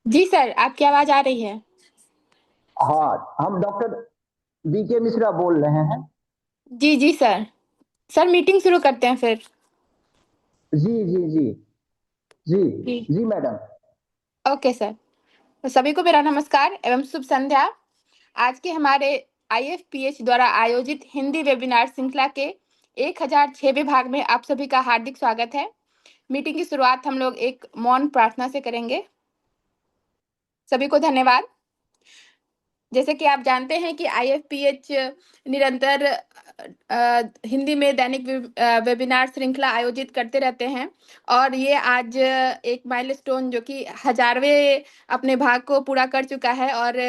जी sir, आपकी आवाज आ रही है। हाँ, हम डॉक्टर बीके मिश्रा बोल रहे हैं। जी जी सर। सर मीटिंग शुरू करते हैं फिर। जी जी जी। जी। जी। जी मैडम। Okay sir. तो सभी को मेरा नमस्कार एवं शुभ संध्या। आज के हमारे आईएफपीएच द्वारा आयोजित हिंदी वेबिनार श्रृंखला के 1006वें भाग में आप सभी का हार्दिक स्वागत है। मीटिंग की शुरुआत हम लोग एक मौन प्रार्थना से करेंगे। सभी को धन्यवाद। जैसे कि आप जानते हैं कि आईएफपीएच निरंतर हिंदी में दैनिक वेबिनार श्रृंखला आयोजित करते रहते हैं और ये आज एक माइलस्टोन जो कि 1000वें अपने भाग को पूरा कर चुका है और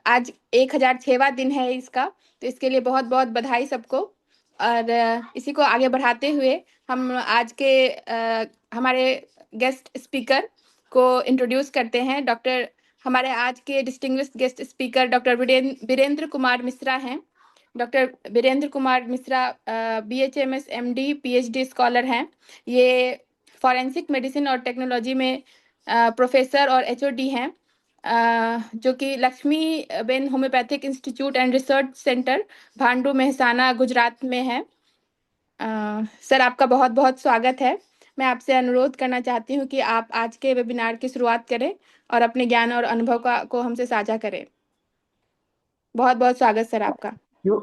आज 1006वां दिन है इसका। तो इसके लिए बहुत बहुत बधाई सबको। और इसी को आगे बढ़ाते हुए हम आज के हमारे गेस्ट स्पीकर को इंट्रोड्यूस करते हैं। हमारे आज के distinguished guest speaker doctor Virendra Kumar Mishra हैं। Doctor Virendra Kumar Mishra BHMS MD PhD scholar हैं। ये फॉरेंसिक मेडिसिन और टेक्नोलॉजी में प्रोफेसर और एचओडी हैं, जो कि Laxmi Ben homeopathic institute and research centre Bhandu Mehsana Gujarat में है। सर आपका बहुत बहुत स्वागत है। मैं आपसे अनुरोध करना चाहती हूँ कि आप आज के वेबिनार की शुरुआत करें और अपने ज्ञान और अनुभव को हमसे साझा करें। बहुत बहुत स्वागत सर आपका। क्यों?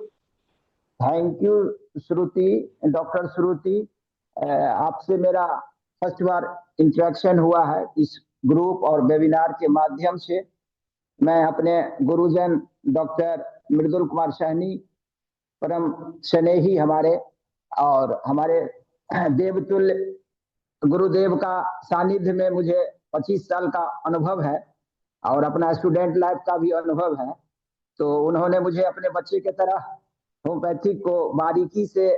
थैंक यू श्रुति, डॉक्टर श्रुति। आपसे मेरा फर्स्ट बार इंटरेक्शन हुआ है इस ग्रुप और वेबिनार के माध्यम से। मैं अपने गुरुजन डॉक्टर मृदुल कुमार सहनी, परम स्नेही हमारे और हमारे देवतुल्य गुरुदेव का सानिध्य में मुझे 25 साल का अनुभव है और अपना स्टूडेंट लाइफ का भी अनुभव है। तो उन्होंने मुझे अपने बच्चे की तरह होम्योपैथिक को बारीकी से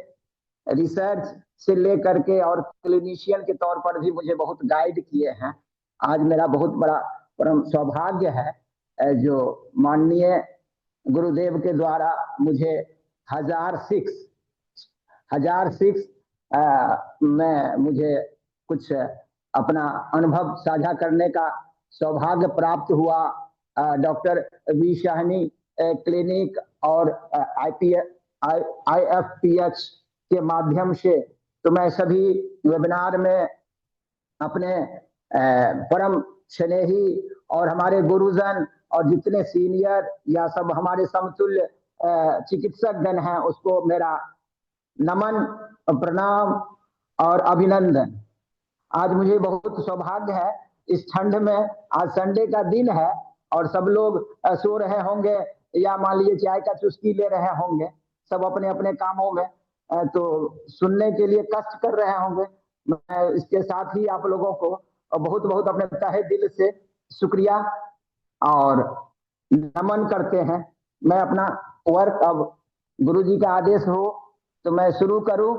रिसर्च से लेकर के और क्लिनिशियन के तौर पर भी मुझे बहुत गाइड किए हैं। आज मेरा बहुत बड़ा परम सौभाग्य है जो माननीय गुरुदेव के द्वारा मुझे 1006 में मुझे कुछ अपना अनुभव साझा करने का सौभाग्य प्राप्त हुआ। डॉक्टर वी शाहनी क्लिनिक और आईएफपीएच के माध्यम से तो मैं सभी वेबिनार में अपने परम स्नेही और हमारे गुरुजन और जितने सीनियर या सब हमारे समतुल्य चिकित्सक गण हैं उसको मेरा नमन, प्रणाम और अभिनंदन। आज मुझे बहुत सौभाग्य है इस ठंड में, आज संडे का दिन है और सब लोग सो रहे होंगे या मान लीजिए चाय का चुस्की ले रहे होंगे, सब अपने अपने कामों में तो सुनने के लिए कष्ट कर रहे होंगे। मैं इसके साथ ही आप लोगों को बहुत बहुत अपने तहे दिल से शुक्रिया और नमन करते हैं। मैं अपना वर्क अब गुरु जी का आदेश हो तो मैं शुरू करूं।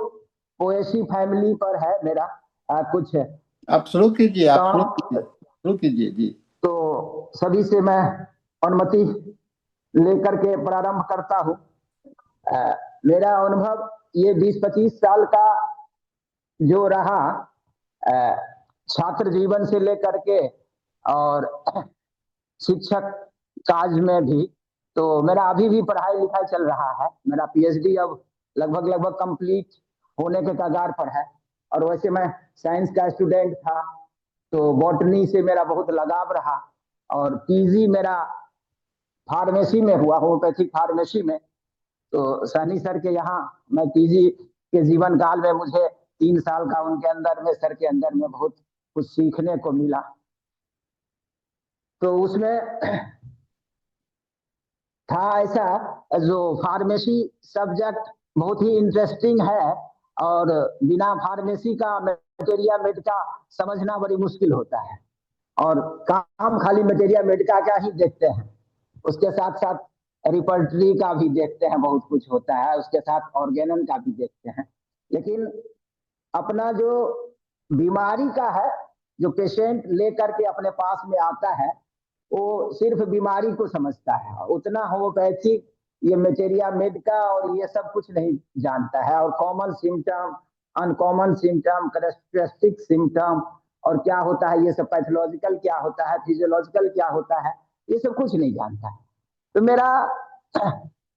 पोएसी फैमिली पर है मेरा कुछ आप शुरू कीजिए, आप शुरू काम, कीजिए, शुरू कीजिए जी। तो सभी से मैं अनुमति लेकर के प्रारंभ करता हूं। मेरा अनुभव ये 20-25 साल का जो रहा छात्र जीवन से लेकर के और शिक्षक काज में भी, तो मेरा अभी भी पढ़ाई लिखाई चल रहा है। मेरा पीएचडी अब लगभग लगभग कंप्लीट होने के कगार पर है और वैसे मैं साइंस का स्टूडेंट था तो बॉटनी से मेरा बहुत लगाव रहा और पीजी मेरा फार्मेसी में हुआ, होम्योपैथिक फार्मेसी में। तो सैनी सर के यहाँ मैं पीजी के जीवन काल में मुझे 3 साल का उनके अंदर में सर के अंदर में बहुत कुछ सीखने को मिला। तो उसमें था ऐसा जो फार्मेसी सब्जेक्ट बहुत ही इंटरेस्टिंग है और बिना फार्मेसी का मटेरिया मेडिका समझना बड़ी मुश्किल होता है और काम खाली मटेरिया मेडिका का ही देखते हैं, उसके साथ साथ रिपर्टरी का भी देखते हैं, बहुत कुछ होता है, उसके साथ ऑर्गेनम का भी देखते हैं। लेकिन अपना जो बीमारी का है, जो पेशेंट लेकर के अपने पास में आता है वो सिर्फ बीमारी को समझता है, उतना होम्योपैथिक ये मटेरिया मेडिका और ये सब कुछ नहीं जानता है। और common symptom, uncommon symptom, characteristic symptom और क्या होता है, ये सब पैथोलॉजिकल क्या होता है, फिजियोलॉजिकल क्या होता है, ये सब कुछ नहीं जानता है। तो मेरा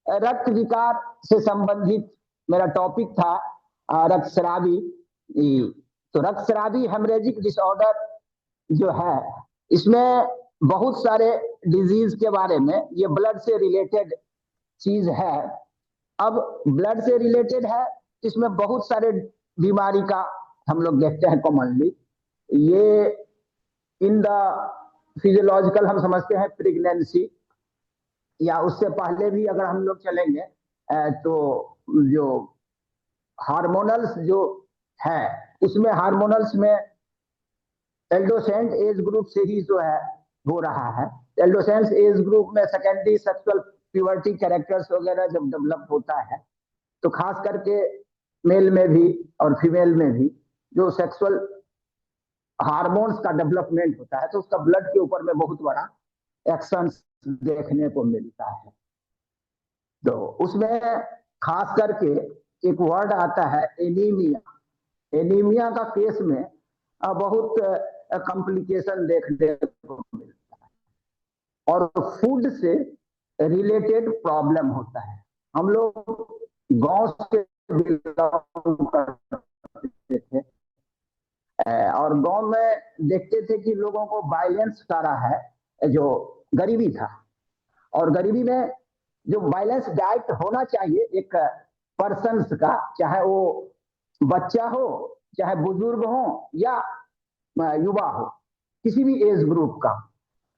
रक्त विकार से संबंधित मेरा टॉपिक था रक्त स्रावी। तो रक्त स्रावी हेमरेजिक डिसऑर्डर जो है, इसमें बहुत सारे डिजीज के बारे में, ये ब्लड से रिलेटेड चीज है। अब ब्लड से रिलेटेड है, इसमें बहुत सारे बीमारी का हम लोग देखते हैं कॉमनली। ये इन द फिजियोलॉजिकल हम समझते हैं प्रेगनेंसी, या उससे पहले भी अगर हम लोग चलेंगे तो जो हार्मोनल्स जो है, उसमें हार्मोनल्स में एल्डोसेंट एज ग्रुप से ही जो है हो रहा है। एल्डोसेंट एज ग्रुप में सेकेंडरी सेक्सुअल प्यूबर्टी कैरेक्टर्स वगैरह जब डेवलप होता है, तो खास करके मेल में भी और फीमेल में भी जो सेक्सुअल हार्मोन्स का डेवलपमेंट होता है, तो उसका ब्लड के ऊपर में बहुत बड़ा एक्शन देखने को मिलता है। तो उसमें खास करके एक वर्ड आता है एनीमिया। एनीमिया का केस में बहुत कॉम्प्लिकेशन देखने को मिलता है और फूड से रिलेटेड प्रॉब्लम होता है। हम लोग गांव से बिलोंग करते थे और गांव में देखते थे कि लोगों को बैलेंस सारा है, जो गरीबी था, और गरीबी में जो बैलेंस डाइट होना चाहिए एक पर्सन का, चाहे वो बच्चा हो, चाहे बुजुर्ग हो या युवा हो, किसी भी एज ग्रुप का,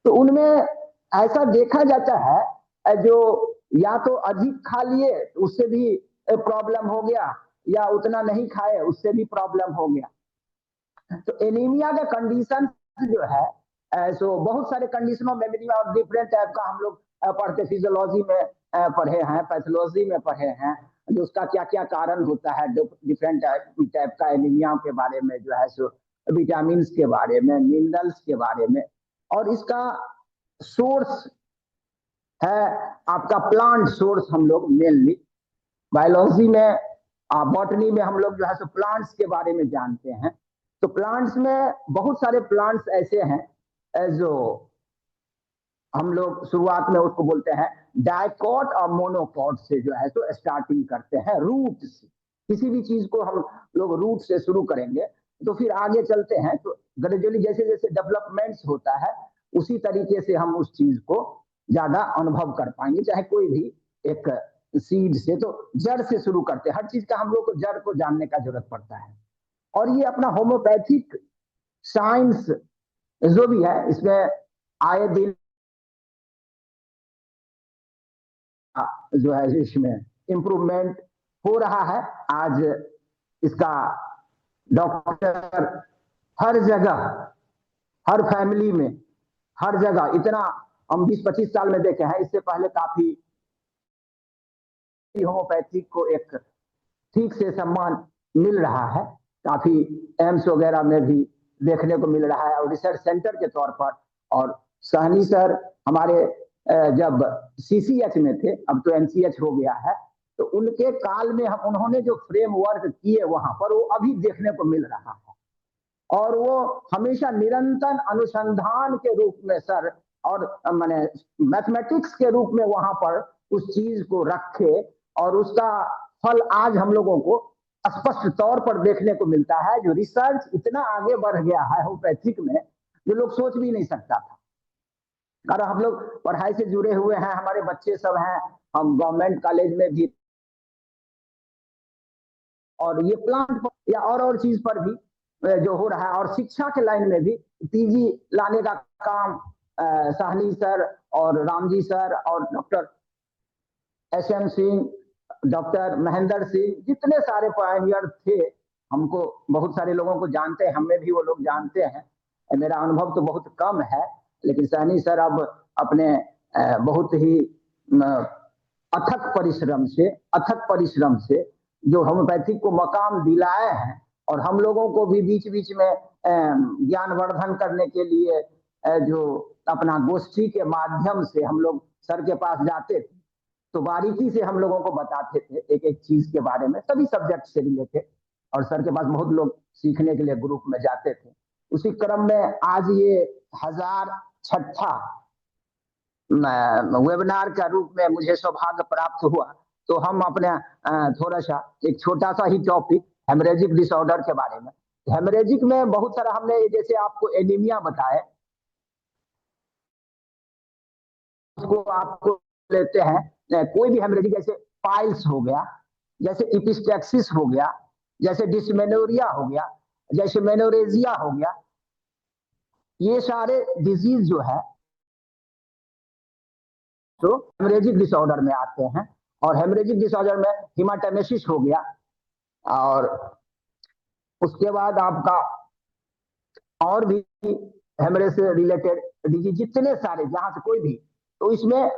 तो उनमें ऐसा देखा जाता है जो या तो अधिक खा लिए उससे भी प्रॉब्लम हो गया, या उतना नहीं खाए उससे भी प्रॉब्लम हो गया। तो एनीमिया का कंडीशन जो है, सो बहुत सारे कंडीशनों में एनीमिया और डिफरेंट टाइप का हम लोग पढ़ते, फिजियोलॉजी में पढ़े हैं, पैथोलॉजी में पढ़े हैं, जो उसका क्या क्या कारण होता है, डिफरेंट टाइप का एनीमिया के बारे में जो है, सो विटामिन के बारे में, मिनरल्स के बारे में, और इसका सोर्स है आपका प्लांट सोर्स। हम लोग मेनली बायोलॉजी में, बॉटनी में हम लोग जो है सो प्लांट्स के बारे में जानते हैं। तो प्लांट्स में बहुत सारे प्लांट्स ऐसे हैं जो हम लोग शुरुआत में उसको बोलते हैं डाइकॉट और मोनोकॉट से जो है तो स्टार्टिंग करते हैं, रूट से। किसी भी चीज को हम लोग रूट से शुरू करेंगे तो फिर आगे चलते हैं, तो ग्रेजुअली जैसे जैसे डेवलपमेंट्स होता है उसी तरीके से हम उस चीज को ज्यादा अनुभव कर पाएंगे। चाहे कोई भी एक सीड से, तो जड़ से शुरू करते हैं, हर चीज का हम लोग को जड़ को जानने का जरूरत पड़ता है। और ये अपना होम्योपैथिक साइंस जो भी है, इसमें आए दिन जो है इसमें इम्प्रूवमेंट हो रहा है। आज इसका डॉक्टर हर जगह, हर फैमिली में, हर जगह, इतना हम 20-25 साल में देखे हैं, इससे पहले काफी होम्योपैथिक को एक ठीक से सम्मान मिल रहा है, काफी एम्स वगैरह में भी देखने को मिल रहा है, और रिसर्च सेंटर के तौर पर। और सहनी सर हमारे जब सीसीएच में थे, अब तो एनसीएच हो गया है, तो उनके काल में हम उन्होंने जो फ्रेमवर्क किए वहां पर, वो अभी देखने को मिल रहा है। और वो हमेशा निरंतर अनुसंधान के रूप में सर, और माने मैथमेटिक्स के रूप में वहां पर उस चीज को रखे, और उसका फल आज हम लोगों को स्पष्ट तौर पर देखने को मिलता है। जो रिसर्च इतना आगे बढ़ गया है होम्योपैथिक में, जो लोग सोच भी नहीं सकता था। कारण हम लोग पढ़ाई से जुड़े हुए हैं, हमारे बच्चे सब हैं, हम गवर्नमेंट कॉलेज में भी, और ये प्लांट या और चीज पर भी जो हो रहा है, और शिक्षा के लाइन में भी पीजी लाने का काम साहनी सर और रामजी सर और doctor SM Singh, doctor Mahendra Singh, जितने सारे पायनियर थे, हमको बहुत सारे लोगों को जानते हैं, हमें भी वो लोग जानते हैं। मेरा अनुभव तो बहुत कम है, लेकिन साहनी सर अब अपने बहुत ही अथक परिश्रम से जो होम्योपैथिक को मकाम दिलाए हैं, और हम लोगों को भी बीच बीच में ज्ञानवर्धन करने के लिए जो अपना गोष्ठी के माध्यम से हम लोग सर के पास जाते थे, तो बारीकी से हम लोगों को बताते थे एक एक चीज के बारे में, सभी सब्जेक्ट से रिलेटेड। और सर के पास बहुत लोग सीखने के लिए ग्रुप में जाते थे। उसी क्रम में आज ये 1006 वेबिनार का रूप में मुझे सौभाग्य प्राप्त हुआ। तो हम अपने थोड़ा सा एक छोटा सा ही टॉपिक हेमरेजिक डिसऑर्डर के बारे में। हेमरेजिक में बहुत सारा हमने, जैसे आपको एनीमिया बताए, उसको आपको लेते हैं कोई भी हेमरेजिक, जैसे पाइल्स हो गया, जैसे इपिस्टैक्सिस हो गया, जैसे डिस्मेनोरिया हो गया, जैसे मेनोरेजिया हो गया, ये सारे डिजीज जो है तो हेमरेजिक डिसऑर्डर में आते हैं। और हेमरेजिक डिसऑर्डर में हिमाटेमेसिस हो गया, और उसके बाद आपका और भी हेमरेज से रिलेटेड डिजीज जितने सारे, जहां से कोई भी, तो इसमें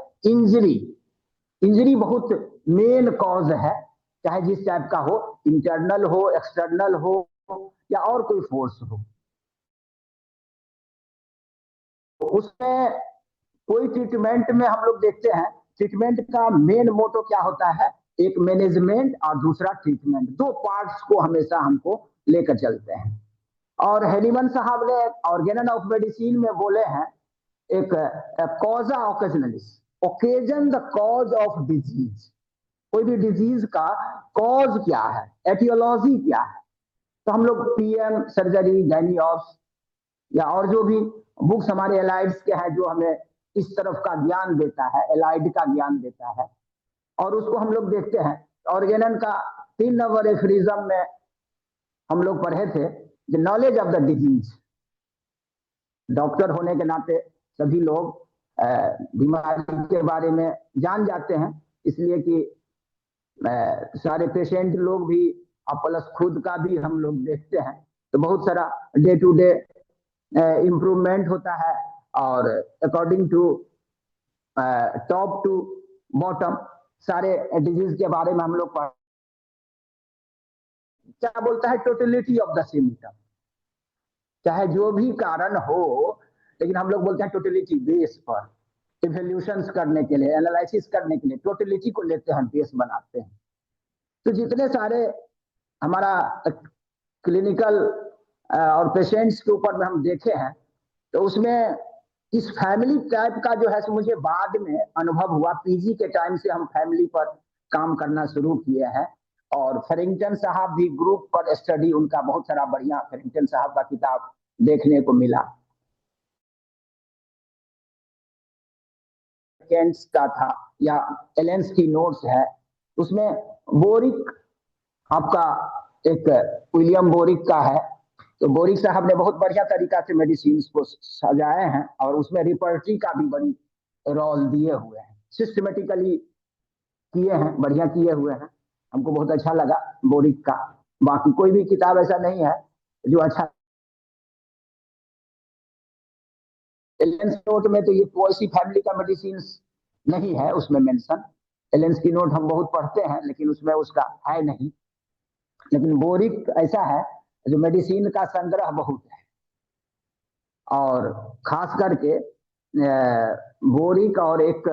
इंजरी बहुत मेन कॉज है, चाहे जिस टाइप का हो, इंटरनल हो, एक्सटर्नल हो, या और कोई फोर्स हो। तो उसमें कोई ट्रीटमेंट में हम लोग देखते हैं, ट्रीटमेंट का मेन मोटो क्या होता है, एक मैनेजमेंट और दूसरा ट्रीटमेंट, दो पार्ट्स को हमेशा हमको लेकर चलते हैं। और हेलीमन साहब ने ऑर्गेनन ऑफ मेडिसिन में बोले हैं, एक कॉजा ऑकेजनलिस, occasion the cause of disease. कोई भी डिजीज का कॉज क्या है, एटियोलॉजी क्या है। तो हम लोग पीएम सर्जरी, गायनियोप्स, या और जो भी बुक्स हमारे एलाइड्स के हैं जो हमें इस तरफ का ज्ञान देता है, एलाइड का ज्ञान देता है, और उसको हम लोग देखते हैं। ऑर्गेनन का 3 नंबर एफरिज्म में हम लोग पढ़े थे, the knowledge of the disease. Doctor होने के नाते सभी लोग बीमारी के बारे में जान जाते हैं, इसलिए कि सारे पेशेंट लोग भी और प्लस खुद का भी हम लोग देखते हैं। तो बहुत सारा डे टू डे इम्प्रूवमेंट होता है, और according to top to bottom सारे डिजीज के बारे में हम लोग क्या बोलता है, टोटलिटी ऑफ द सिम्टम, चाहे जो भी कारण हो, लेकिन हम लोग बोलते हैं टोटलिटी बेस पर, इवोल्यूशन करने के लिए, एनालिसिस करने के लिए टोटलिटी को लेते हैं, बेस बनाते हैं। तो जितने सारे हमारा क्लिनिकल और पेशेंट्स के ऊपर में हम देखे हैं, तो उसमें इस फैमिली टाइप का जो है मुझे बाद में अनुभव हुआ। पीजी के टाइम से हम फैमिली पर काम करना शुरू किए हैं, और फेरिंगटन साहब भी ग्रुप पर स्टडी उनका बहुत सारा बढ़िया, फेरिंगटन साहब का किताब देखने को मिला। केंट्स का था, या एलेंस की नोट्स है, उसमें बोरिक आपका एक विलियम बोरिक का है। तो बोरिक साहब ने बहुत बढ़िया तरीका से मेडिसिन को सजाए हैं, और उसमें रिपर्टरी का भी बड़ी रोल दिए हुए हैं, सिस्टमेटिकली किए हैं, बढ़िया किए हुए हैं। हमको बहुत अच्छा लगा बोरिक का। बाकी कोई भी किताब ऐसा नहीं है जो अच्छा। एलेंस नोट में तो ये कोई फैमिली का मेडिसिन नहीं है उसमें मेंशन। एलेंस की नोट हम बहुत पढ़ते हैं, लेकिन उसमें उसका है नहीं। लेकिन बोरिक ऐसा है जो मेडिसिन का संग्रह बहुत है, और खास करके बोरिक और एक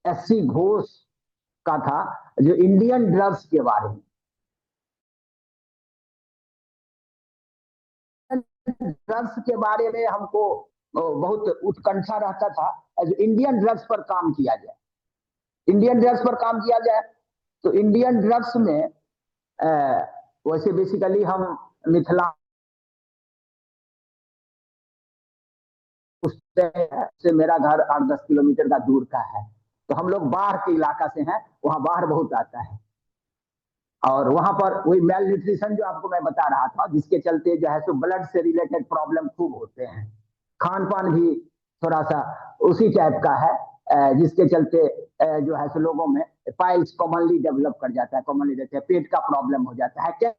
एससी घोष का था जो इंडियन ड्रग्स के बारे में, ड्रग्स के बारे में हमको बहुत उत्कंठा रहता था, जो इंडियन ड्रग्स पर काम किया जाए, इंडियन ड्रग्स पर काम किया जाए। तो इंडियन ड्रग्स में वैसे बेसिकली हम मिथिला से, मेरा घर 8-10 किलोमीटर का दूर का है, तो हम लोग बाढ़ के इलाका से हैं, वहां बाढ़ बहुत आता है, और वहां पर वही मेल न्यूट्रिशन जो आपको मैं बता रहा था, जिसके चलते जो है सो ब्लड से रिलेटेड प्रॉब्लम खूब होते हैं। खान पान भी थोड़ा सा उसी टाइप का है, जिसके चलते जो है सो लोगों में पाइल्स कॉमनली डेवलप कर जाता है, कॉमनली रहते हैं, पेट का प्रॉब्लम हो जाता है, क्या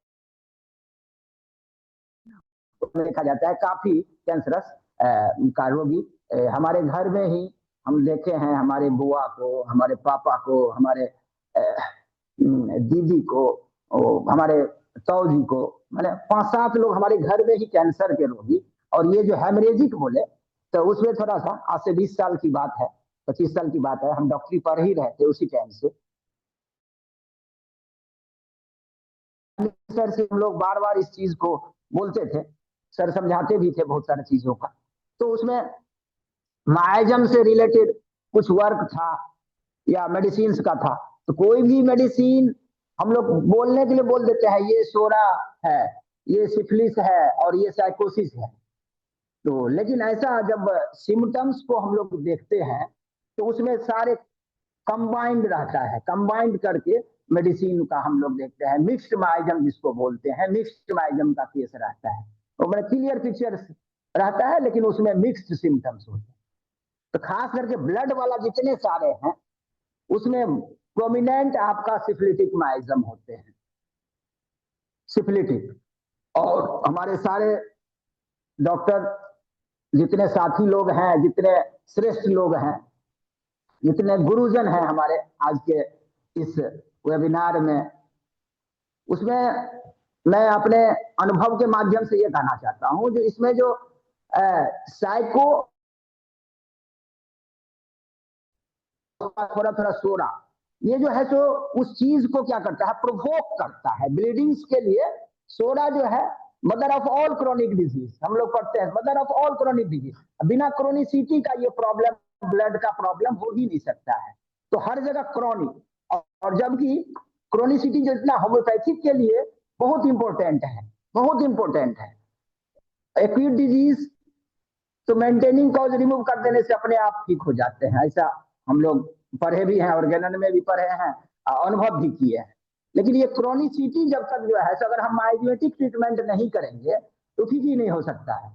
देखा जाता है काफी कैंसरस का रोगी हमारे घर में ही हम देखे हैं। हमारे बुआ को, हमारे पापा को, हमारे दीदी को, हमारे ताऊ जी को, मैंने 5-7 लोग हमारे घर में ही कैंसर के रोगी। और ये जो हेमरेजिक बोले, तो उसमें थोड़ा सा आज से 20 साल की बात है, 25 साल की बात है, हम डॉक्टरी पढ़ ही रहे थे उसी टाइम से। सर से हम लोग बार बार इस चीज को बोलते थे सर समझाते भी थे बहुत सारी चीजों का। तो उसमें माइजम से रिलेटेड कुछ वर्क था या मेडिसिन का था। तो कोई भी मेडिसिन हम लोग बोलने के लिए बोल देते हैं, ये सोरा है, ये सिफिलिस है और ये साइकोसिस है। तो लेकिन ऐसा जब सिम्टम्स को हम लोग देखते हैं तो उसमें सारे कंबाइंड रहता है, कंबाइंड करके मेडिसिन का हम लोग देखते हैं। मिक्स्ड माइजम जिसको बोलते हैं, मिक्स्ड माइजम का केस रहता है। तो बड़ा क्लियर पिक्चर रहता है लेकिन उसमें मिक्स्ड सिम्टम्स होते हैं। तो खास करके ब्लड वाला जितने सारे हैं उसमें प्रोमिनेंट आपका सिफिलिटिक माइजम होते हैं, सिफिलिटिक। और हमारे सारे डॉक्टर जितने साथी लोग हैं, जितने श्रेष्ठ लोग हैं, जितने गुरुजन हैं हमारे आज के इस वेबिनार में, उसमें मैं अपने अनुभव के माध्यम से ये कहना चाहता हूं जो इसमें जो साइको थोड़ा थोड़ा सोरा ये जो है सो उस चीज को क्या करता है, प्रोवोक करता है ब्लीडिंग्स के लिए। सोरा जो है mother of all chronic disease, हम लोग पढ़ते हैं mother of all chronic disease. बिना क्रोनिसिटी का ये प्रॉब्लम, ब्लड का प्रॉब्लम हो ही नहीं सकता है। तो हर जगह क्रोनिक, और जबकि क्रोनिसिटी जो इतना होम्योपैथिक के लिए बहुत इंपॉर्टेंट है, बहुत इंपॉर्टेंट है। एक्यूट डिजीज तो मेंटेनिंग कॉज रिमूव कर देने से अपने आप ठीक हो जाते हैं, ऐसा हम लोग पढ़े भी हैं, ऑर्गेनन में भी पढ़े हैं, अनुभव भी किए हैं। लेकिन ये क्रोनिसिटी जब तक जो है, अगर हम आयुर्वेदिक ट्रीटमेंट नहीं करेंगे तो ठीक ही नहीं हो सकता है।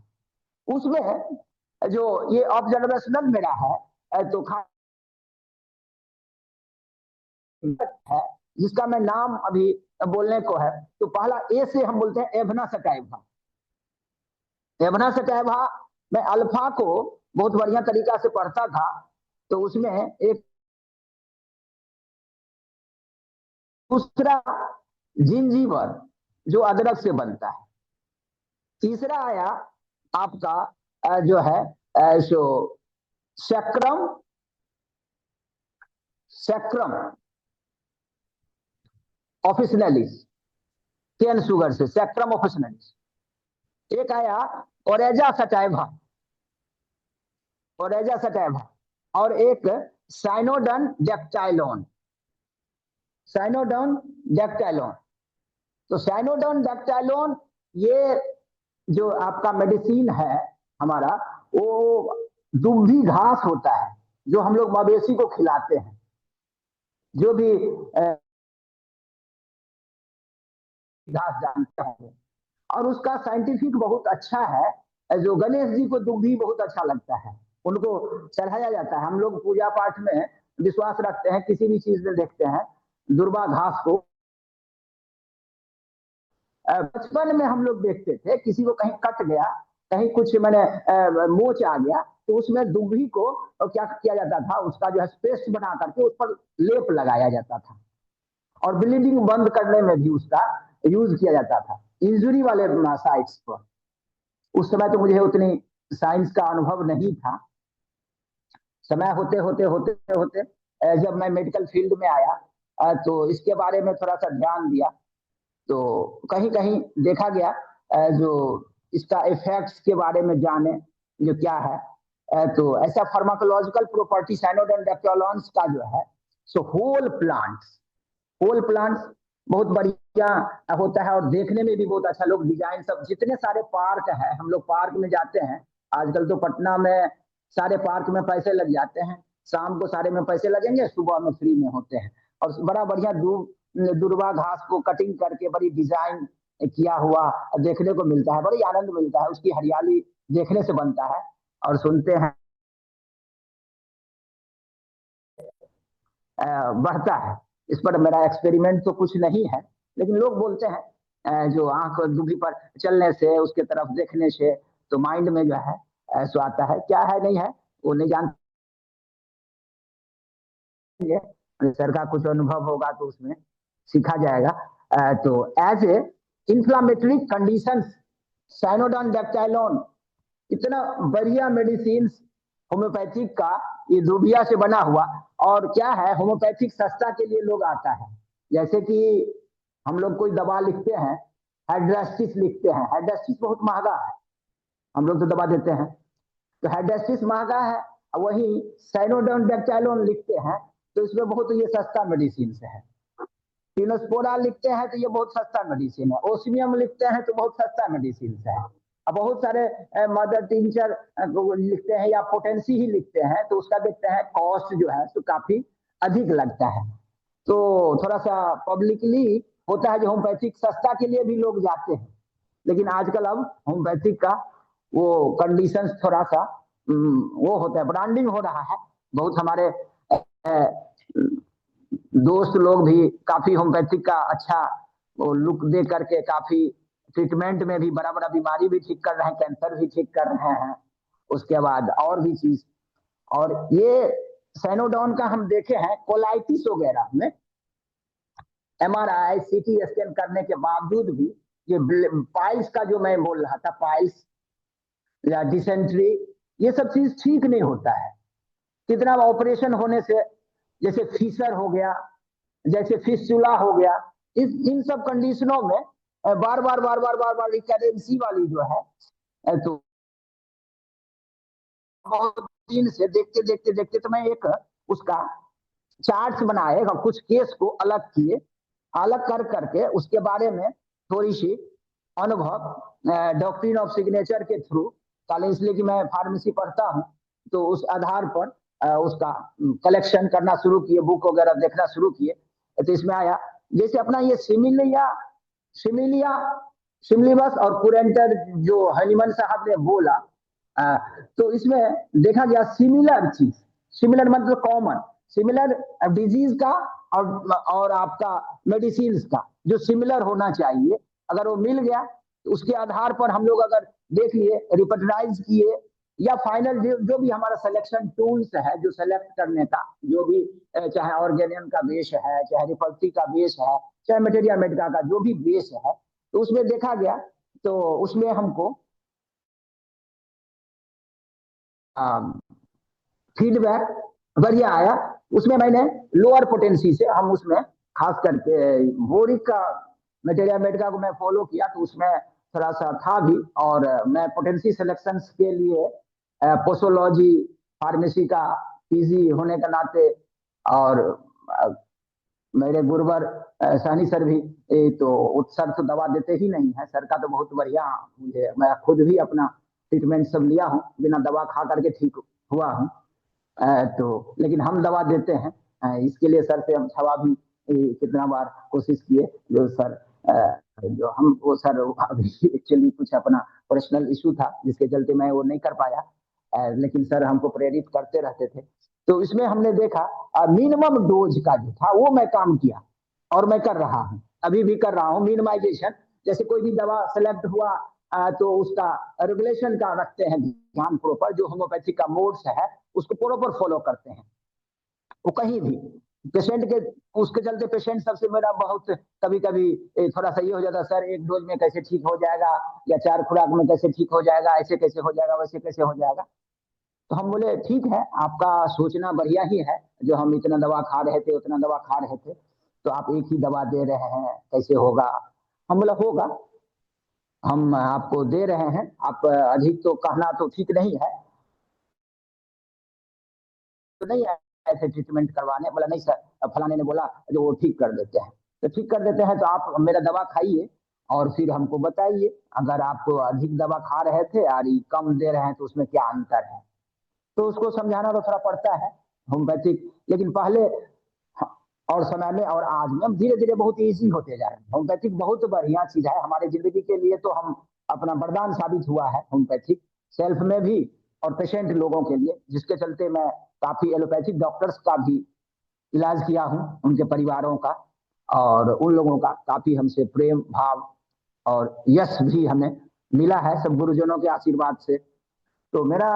उसमें जो ये ऑब्जर्वेशनल मेरा है तो है जिसका मैं नाम अभी बोलने को है। तो पहला ए से हम बोलते हैं एभना सटाइवा। एभना सटाइवा मैं अल्फा को बहुत बढ़िया तरीका से पढ़ता था। तो उसमें एक दूसरा जिंजीवर जो अदरक से बनता है, तीसरा आया आपका जो है सो सैक्रम, सैक्रम ऑफिसनलिस, केन शुगर से सैक्रम ऑफिसनलिस। एक आया ओरेजा सटाइवा, ओरेजा सटाइवा, और एक साइनोडन डेक्टाइलोन, साइनोडन डेक्टाइलोन। तो साइनोडन डेक्टाइलोन ये जो आपका मेडिसिन है हमारा, वो दुभी घास होता है जो हम लोग मवेशी को खिलाते हैं, जो भी घास जानते होंगे, और उसका साइंटिफिक बहुत अच्छा है। जो गणेश जी को दुभी बहुत अच्छा लगता है, उनको चढ़ाया जाता है। हम लोग पूजा पाठ में विश्वास रखते हैं, किसी भी चीज में देखते हैं दुर्वा घास को। बचपन में हम लोग देखते थे किसी को कहीं कट गया, कहीं कुछ मैंने मोच आ गया, तो उसमें दुभी को क्या किया जाता था, उसका जो है पेस्ट बना करके उस पर लेप लगाया जाता था, और ब्लीडिंग बंद करने में भी उसका यूज किया जाता था इंजुरी वाले साइट्स पर। उस समय तो मुझे उतनी साइंस का अनुभव नहीं था। समय होते होते होते होते जब मैं मेडिकल फील्ड में आया तो इसके बारे में थोड़ा सा ध्यान दिया। तो कहीं कहीं देखा गया जो इसका इफेक्ट्स के बारे में जाने जो क्या है। तो ऐसा फार्माकोलॉजिकल प्रॉपर्टी साइनोडन डेक्टाइलोन्स का जो है so whole plants, whole plants बहुत बढ़िया होता है, और देखने में भी बहुत अच्छा। लोग डिजाइन सब, जितने सारे पार्क है, हम लोग पार्क में जाते हैं आजकल, तो पटना में सारे पार्क में पैसे लग जाते हैं, शाम को सारे में पैसे लगेंगे, सुबह में फ्री में होते हैं। और बड़ा बढ़िया दुर्वा घास को कटिंग करके बड़ी डिजाइन किया हुआ देखने को मिलता है, बड़ी आनंद मिलता है, उसकी हरियाली देखने से बनता है। और सुनते हैं बढ़ता है। इस पर मेरा एक्सपेरिमेंट तो कुछ नहीं है, लेकिन लोग बोलते हैं जो आंख दुभी पर चलने से, उसके तरफ देखने से तो माइंड में जो है सो आता है। क्या है नहीं है वो नहीं जानते, सर का कुछ अनुभव होगा तो उसमें सीखा जाएगा। तो एज ए इंफ्लामेटरी कंडीशन साइनोडन डेक्टाइलोन इतना बढ़िया मेडिसिन होम्योपैथिक का, ये दुबिया से बना हुआ। और क्या है, होम्योपैथिक सस्ता के लिए लोग आता है। जैसे कि हम लोग कोई दवा लिखते हैं, हाइड्रास्टिस लिखते हैं, हाइड्रास्टिस बहुत महंगा है, हम लोग तो दवा देते हैं। तो हाइड्रेसिस महंगा है, वही साइनोडोन डेक्टाइलोन लिखते हैं तो इसमें बहुत ये सस्ता मेडिसिन से है। टिनोस्पोरा लिखते हैं तो ये बहुत सस्ता मेडिसिन है। ओस्मियम लिखते हैं तो बहुत सस्ता मेडिसिन है। अब बहुत सारे मदर टिंचर लिखते हैं या पोटेंसी ही लिखते हैं तो उसका देखते हैं कॉस्ट जो है तो काफी अधिक लगता है। तो थोड़ा सा पब्लिकली होता है जो होम्योपैथिक सस्ता के लिए भी लोग जाते हैं, लेकिन आजकल अब होम्योपैथिक का वो कंडीशंस थोड़ा सा वो होता है, ब्रांडिंग हो रहा है। बहुत हमारे दोस्त लोग भी काफी होम्योपैथिक का अच्छा लुक दे करके काफी ट्रीटमेंट में भी बड़ा बड़ा बीमारी भी ठीक कर रहे हैं, कैंसर भी ठीक कर रहे हैं, उसके बाद और भी चीज। और ये सैनोडॉन का हम देखे हैं कोलाइटिस वगैरह में MRI CT स्कैन करने के बावजूद भी ये पाइल्स का जो मैं बोल रहा था, पाइल्स या डिसेंट्री, ये सब चीज ठीक नहीं होता है। कितना ऑपरेशन होने से, जैसे फीसर हो गया, जैसे फिस्टुला हो गया, इन सब कंडीशनों में बार बार बार बार बार बार रिकरेंसी वाली जो है तो बहुत दिन से देखते देखते देखते तो मैं एक उसका चार्ट्स बनाए, कुछ केस को अलग किए, अलग कर करके उसके बारे में थोड़ी सी अनुभव डॉक्ट्रिन ऑफ सिग्नेचर के थ्रू, कल इसलिए कि मैं फार्मेसी पढ़ता हूँ तो उस आधार पर उसका कलेक्शन करना शुरू किए, बुक वगैरह देखना शुरू किए। तो इसमें आया जैसे अपना ये सिमिलिया सिमलीबस और कुरेंटर जो हनीमन साहब ने बोला, तो इसमें देखा गया सिमिलर चीज, सिमिलर मतलब कॉमन, सिमिलर डिजीज का और आपका मेडिसिन का जो सिमिलर होना चाहिए, अगर वो मिल गया तो उसके आधार पर हम लोग अगर देख लिए, रिपर्टराइज किए, या फाइनल जो भी हमारा सिलेक्शन टूल्स है जो सेलेक्ट करने का, जो भी चाहे ऑर्गेनियन का बेस है, चाहे रिपल्टी का बेस है, चाहे मटेरिया मेडिका का जो भी बेस है, तो उसमें देखा गया तो उसमें हमको फीडबैक बढ़िया आया। उसमें मैंने लोअर पोटेंसी से हम उसमें खास करके बोरिक का मटेरिया मेडिका को मैं फॉलो किया तो उसमें थोड़ा सा था भी, और मैं पोटेंसी सिलेक्शन के लिए पोसोलॉजी फार्मेसी का पीजी होने के नाते, और मेरे गुरुवर सानी सर भी तो सर तो दवा देते ही नहीं है, सर का तो बहुत बढ़िया, मुझे मैं खुद भी अपना ट्रीटमेंट सब लिया हूँ, बिना दवा खा करके ठीक हुआ हूँ। तो लेकिन हम दवा देते हैं, इसके लिए सर से हम छवा भी कितना बार कोशिश किए, जो सर जो हम वो सर अभी एक्चुअली कुछ अपना पर्सनल इशू था जिसके चलते मैं वो नहीं कर पाया, लेकिन सर हमको प्रेरित करते रहते थे। तो इसमें हमने देखा मिनिमम डोज का जो था वो मैं काम किया, और मैं कर रहा हूँ, अभी भी कर रहा हूँ मिनिमाइजेशन। जैसे कोई भी दवा सेलेक्ट हुआ तो उसका रेगुलेशन का रखते हैं ध्यान प्रॉपर, जो होम्योपैथिक का मोड्स है उसको प्रॉपर फॉलो करते हैं। वो कहीं भी पेशेंट के उसके चलते पेशेंट सबसे मेरा बहुत कभी कभी थोड़ा सा ये हो जाता है, सर एक डोज में कैसे ठीक हो जाएगा, या 4 खुराक में कैसे ठीक हो जाएगा, ऐसे कैसे हो जाएगा, वैसे कैसे हो जाएगा। तो हम बोले ठीक है, आपका सोचना बढ़िया ही है, जो हम इतना दवा खा रहे थे उतना दवा खा रहे थे, तो आप एक ही दवा दे रहे हैं, कैसे होगा। हम बोला होगा, हम आपको दे रहे हैं, आप अधिक तो कहना तो ठीक नहीं है, तो नहीं है ऐसे ट्रीटमेंट करवाने। बोला नहीं सर, फलाने ने बोला जो वो ठीक कर देते हैं, तो ठीक कर देते हैं, तो आप मेरा दवा खाइए और फिर हमको बताइए, अगर आप अधिक दवा खा रहे थे और कम दे रहे हैं तो उसमें क्या अंतर है। तो उसको समझाना तो थोड़ा पड़ता है होम्योपैथिक, लेकिन पहले और समय में और आज में हम धीरे धीरे बहुत ईजी होते जा रहे हैं। होम्योपैथिक बहुत बढ़िया चीज है हमारे जिंदगी के लिए, तो हम अपना वरदान साबित हुआ है होम्योपैथिक, सेल्फ में भी और पेशेंट लोगों के लिए, जिसके चलते मैं काफी एलोपैथिक डॉक्टर्स का भी इलाज किया हूँ, उनके परिवारों का, और उन लोगों का काफी हमसे प्रेम भाव और यश भी हमें मिला है सब गुरुजनों के आशीर्वाद से। तो मेरा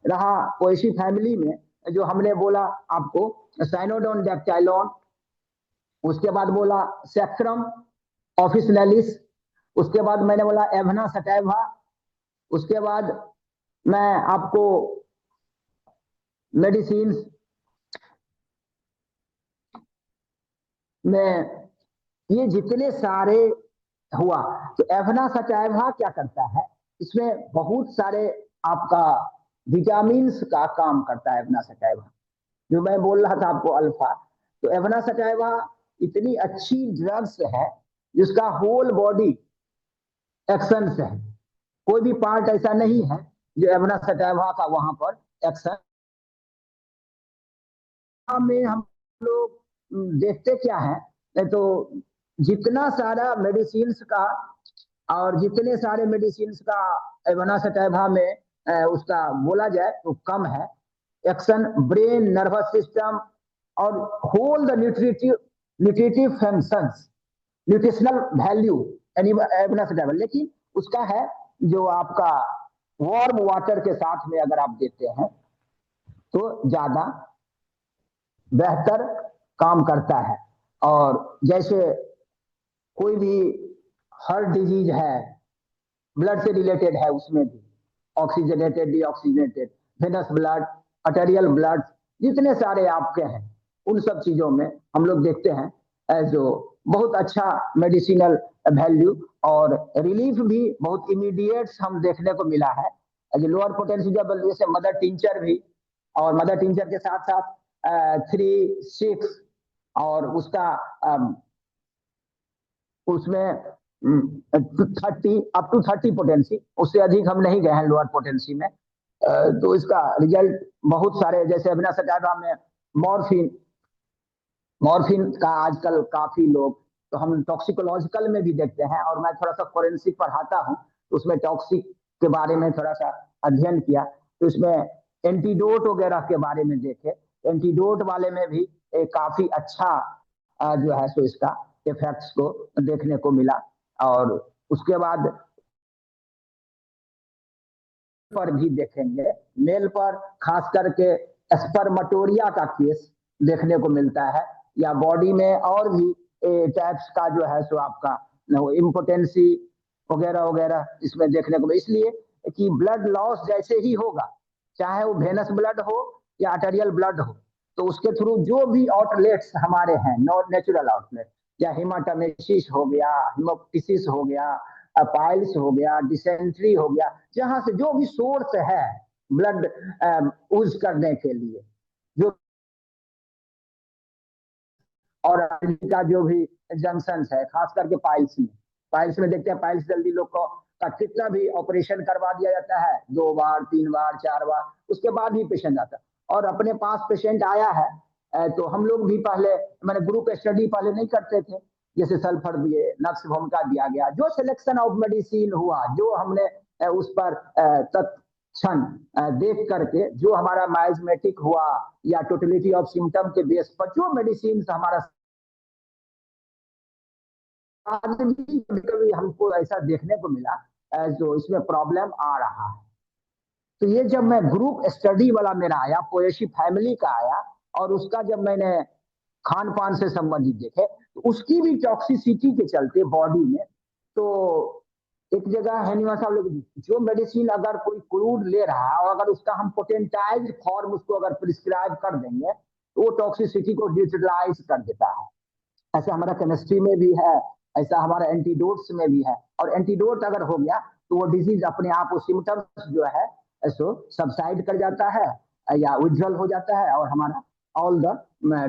रहा पोएसी फैमिली में जो हमने बोला आपको साइनोडोन डेक्टाइलोन, उसके बाद बोला सेक्ट्रम ऑफिसनेलिस, उसके बाद मैंने बोला एवना सटैवा, उसके बाद मैं आपको मेडिसिन में ये जितने सारे हुआ, तो एवना सटैवा क्या करता है, इसमें बहुत सारे आपका विटामिन्स का काम करता है एवनासेटाइवा। जो मैं बोल रहा था आपको अल्फा, तो एवनासेटाइवा इतनी अच्छी ड्रग्स है जिसका होल बॉडी एक्शन है। कोई भी पार्ट ऐसा नहीं है जो एवनासेटाइवा का वहां पर एक्शन में। हम लोग देखते क्या है, तो जितना सारा मेडिसिन का और जितने सारे मेडिसिन का एवनासेटाइवा में उसका बोला जाए तो कम है एक्शन। ब्रेन, नर्वस सिस्टम और whole the nutritive functions, nutritional value एवनासेटाइवा। लेकिन उसका है जो आपका वार्म वाटर के साथ में अगर आप देते हैं तो ज्यादा बेहतर काम करता है। और जैसे कोई भी हार्ट डिजीज है, ब्लड से रिलेटेड है, उसमें भी oxygenated, deoxygenated, venous blood, arterial blood, जितने सारे आपके हैं उन सब चीजों में हम लोग देखते हैं जो बहुत अच्छा मेडिसिनल वैल्यू और रिलीफ भी बहुत इमीडिएट हम देखने को मिला है। जो लोअर पोटेंशियल जैसे मदर टिंचर भी, और मदर टिंचर के साथ साथ 3, 6 और उसका उसमें 30 अप टू 30 पोटेंसी, उससे अधिक हम नहीं गए हैं लोअर पोटेंसी में। तो इसका रिजल्ट बहुत सारे, जैसे एवनासेटाइवा में मॉर्फिन का आजकल काफी लोग, तो हम टॉक्सिकोलॉजिकल में भी देखते हैं, और मैं थोड़ा सा फोरेंसिक पढ़ाता हूँ तो उसमें टॉक्सिक के बारे में थोड़ा सा अध्ययन किया, तो इसमें एंटीडोट वगैरह के बारे में देखे। एंटीडोट वाले में भी काफी अच्छा जो है सो इसका इफेक्ट्स को देखने को मिला। और उसके बाद पर भी देखेंगे, मेल पर खास करके स्पर्मेटोरिया का केस देखने को मिलता है, या बॉडी में और भी टाइप्स का जो है सो आपका इम्पोटेंसी वगैरह वगैरह इसमें देखने को। इसलिए कि ब्लड लॉस जैसे ही होगा, चाहे वो वेनस ब्लड हो या आर्टेरियल ब्लड हो, तो उसके थ्रू जो भी आउटलेट्स हमारे हैं, नॉन नेचुरल आउटलेट, या हिमाटमेसिस हो गया, हिमोप्टिसिस हो गया, पाइल्स हो गया, डिसेंट्री हो गया, जहां से जो भी सोर्स है ब्लड यूज करने के लिए, जो और का जो भी जंक्शन है, खास करके पाइल्स में देखते हैं, पाइल्स जल्दी लोग को का कितना भी ऑपरेशन करवा दिया जाता है, 2 बार 3 बार 4 बार, उसके बाद ही पेशेंट आता है। और अपने पास पेशेंट आया है तो हम लोग भी पहले, मैंने ग्रुप स्टडी पहले नहीं करते थे, जैसे सल्फर दिए, नक्स भूमिका दिया गया, जो सिलेक्शन ऑफ मेडिसिन हुआ, जो हमने उस पर तत्क्षण देख करके जो हमारा माइजमेटिक हुआ, या टोटलिटी ऑफ सिम्टम के बेस पर जो मेडिसिन हमारा, आज भी कभी हमको ऐसा देखने को मिला जो इसमें प्रॉब्लम आ रहा है। तो ये जब मैं ग्रुप स्टडी वाला मेरा आया, पोएसी फैमिली का आया, और उसका जब मैंने खान पान से संबंधित देखे, तो उसकी भी टॉक्सिसिटी के चलते बॉडी में, तो एक जगह है निवास साहब लोग, जो मेडिसिन अगर कोई क्रूड ले रहा है और अगर उसका हम पोटेंटाइज फॉर्म उसको अगर प्रिस्क्राइब कर देंगे, तो वो टॉक्सिसिटी को न्यूट्रलाइज कर देता है। ऐसा हमारा केमिस्ट्री में भी है, ऐसा हमारा एंटीडोट्स में भी है। और एंटीडोट अगर हो गया तो वो डिजीज अपने आप, वो सिम्टम्स जो है ऐसो सबसाइड कर जाता है या विड्रॉल हो जाता है, और हमारा ऑल द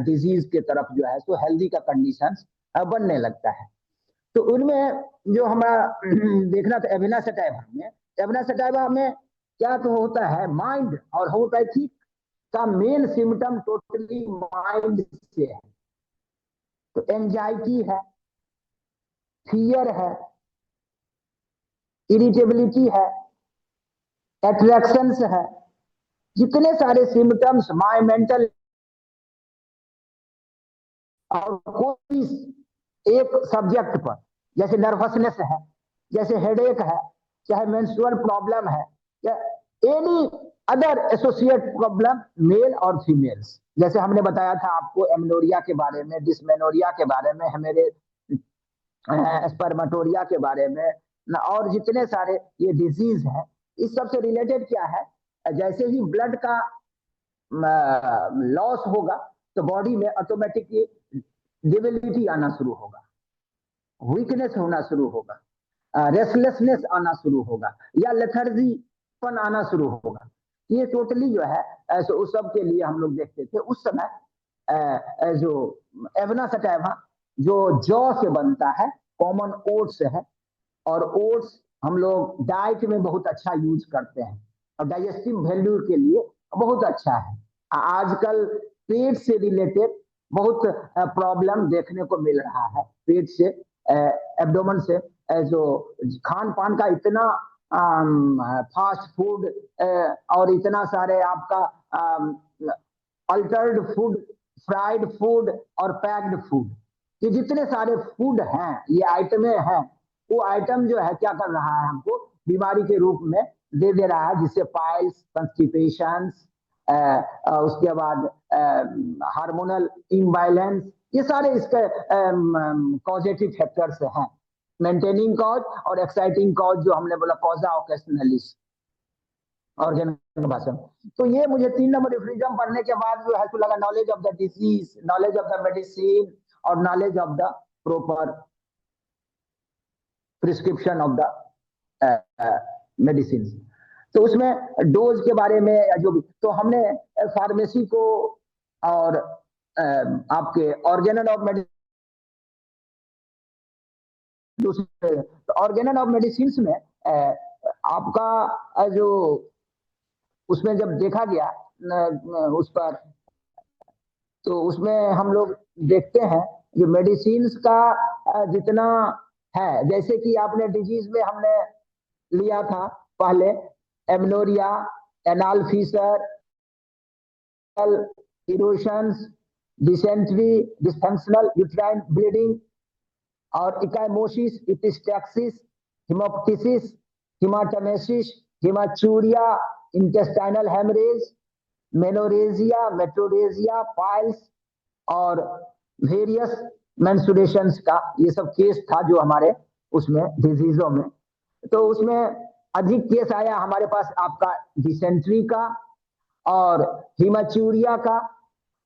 डिजीज के तरफ जो है तो हेल्दी का कंडीशन बनने लगता है। तो उनमें जो हमारा देखना था एवनासेटाइवा में क्या तो होता है, माइंड और होम्योपैथिक का मेन सिम्टम टोटली माइंड से है। तो एंजाइटी है, फियर है, इरिटेबिलिटी है, अट्रैक्शंस है, जितने सारे सिम्टम्स माय मेंटल, और कोई एक सब्जेक्ट पर, जैसे नर्वसनेस है, जैसे हेडेक है, चाहे मेंस्ट्रुअल प्रॉब्लम है, या any other associate problem, male और फीमेल्स, जैसे हमने बताया था आपको एमनोरिया के बारे में, डिस्मेनोरिया के बारे में, हमारे स्पर्मेटोरिया के बारे में, और जितने सारे ये डिजीज है, इस सब से रिलेटेड क्या है, जैसे ही ब्लड का लॉस होगा तो बॉडी में ऑटोमेटिकली डिबिलिटी आना शुरू होगा, वीकनेस होना शुरू होगा, रेस्टलेसनेस आना शुरू होगा या लेथर्जीपन आना शुरू होगा। ये टोटली जो है ऐसे उस सब के लिए हम लोग देखते थे उस समय। जो एवना सटाइवा जो जौ से बनता है, कॉमन ओट्स है, और ओट्स हम लोग डाइट में बहुत अच्छा यूज करते हैं और डाइजेस्टिव वैल्यू के लिए बहुत अच्छा है। आजकल पेट से रिलेटेड बहुत प्रॉब्लम देखने को मिल रहा है, पेट से, एब्डोमेन से, जो खान पान का इतना फास्ट फूड और इतना सारे आपका अल्टर्ड फूड, फ्राइड फूड और पैक्ड फूड, ये जितने सारे फूड हैं, ये आइटमें हैं, वो आइटम जो है क्या कर रहा है, हमको बीमारी के रूप में दे रहा है, जिससे पाइल्स, कंस्टिपेशन, उसके बाद हार्मोनल इम्बैलेंस, ये सारे इसके कॉजेटिव फैक्टर्स हैं। मेंटेनिंग कॉज और एक्साइटिंग कॉज जो हमने बोला, कॉजा ओकेशनलिस ऑर्गेनिक भाषा में। तो ये मुझे 3 नंबर रिफ्रिजम पढ़ने के बाद जो है तो लगा, knowledge of the disease, knowledge of the medicine और knowledge of the proper prescription of the medicine. तो उसमें डोज के बारे में या जो भी, तो हमने फार्मेसी को और आपके ऑर्गेनल ऑफ मेडिसिन, तो ऑर्गेनल ऑफ मेडिसिन में आपका जो उसमें जब देखा गया उस पर, तो उसमें हम लोग देखते हैं जो मेडिसिन का जितना है, जैसे कि आपने डिजीज में हमने लिया था पहले amenorrhoea, anal fissure, erosions, dysentery, dysfunctional uterine bleeding और ecchymosis, epistaxis, haemoptysis, haematemesis, haematuria, intestinal haemorrhage, menorrhagia, metrorrhagia, piles और वेरियस मेंस्ट्रुएशंस का ये सब केस था जो हमारे उसमें डिजीजों में। तो उसमें अधिक केस आया हमारे पास आपका डिसेंट्री का और हिमाचूरिया का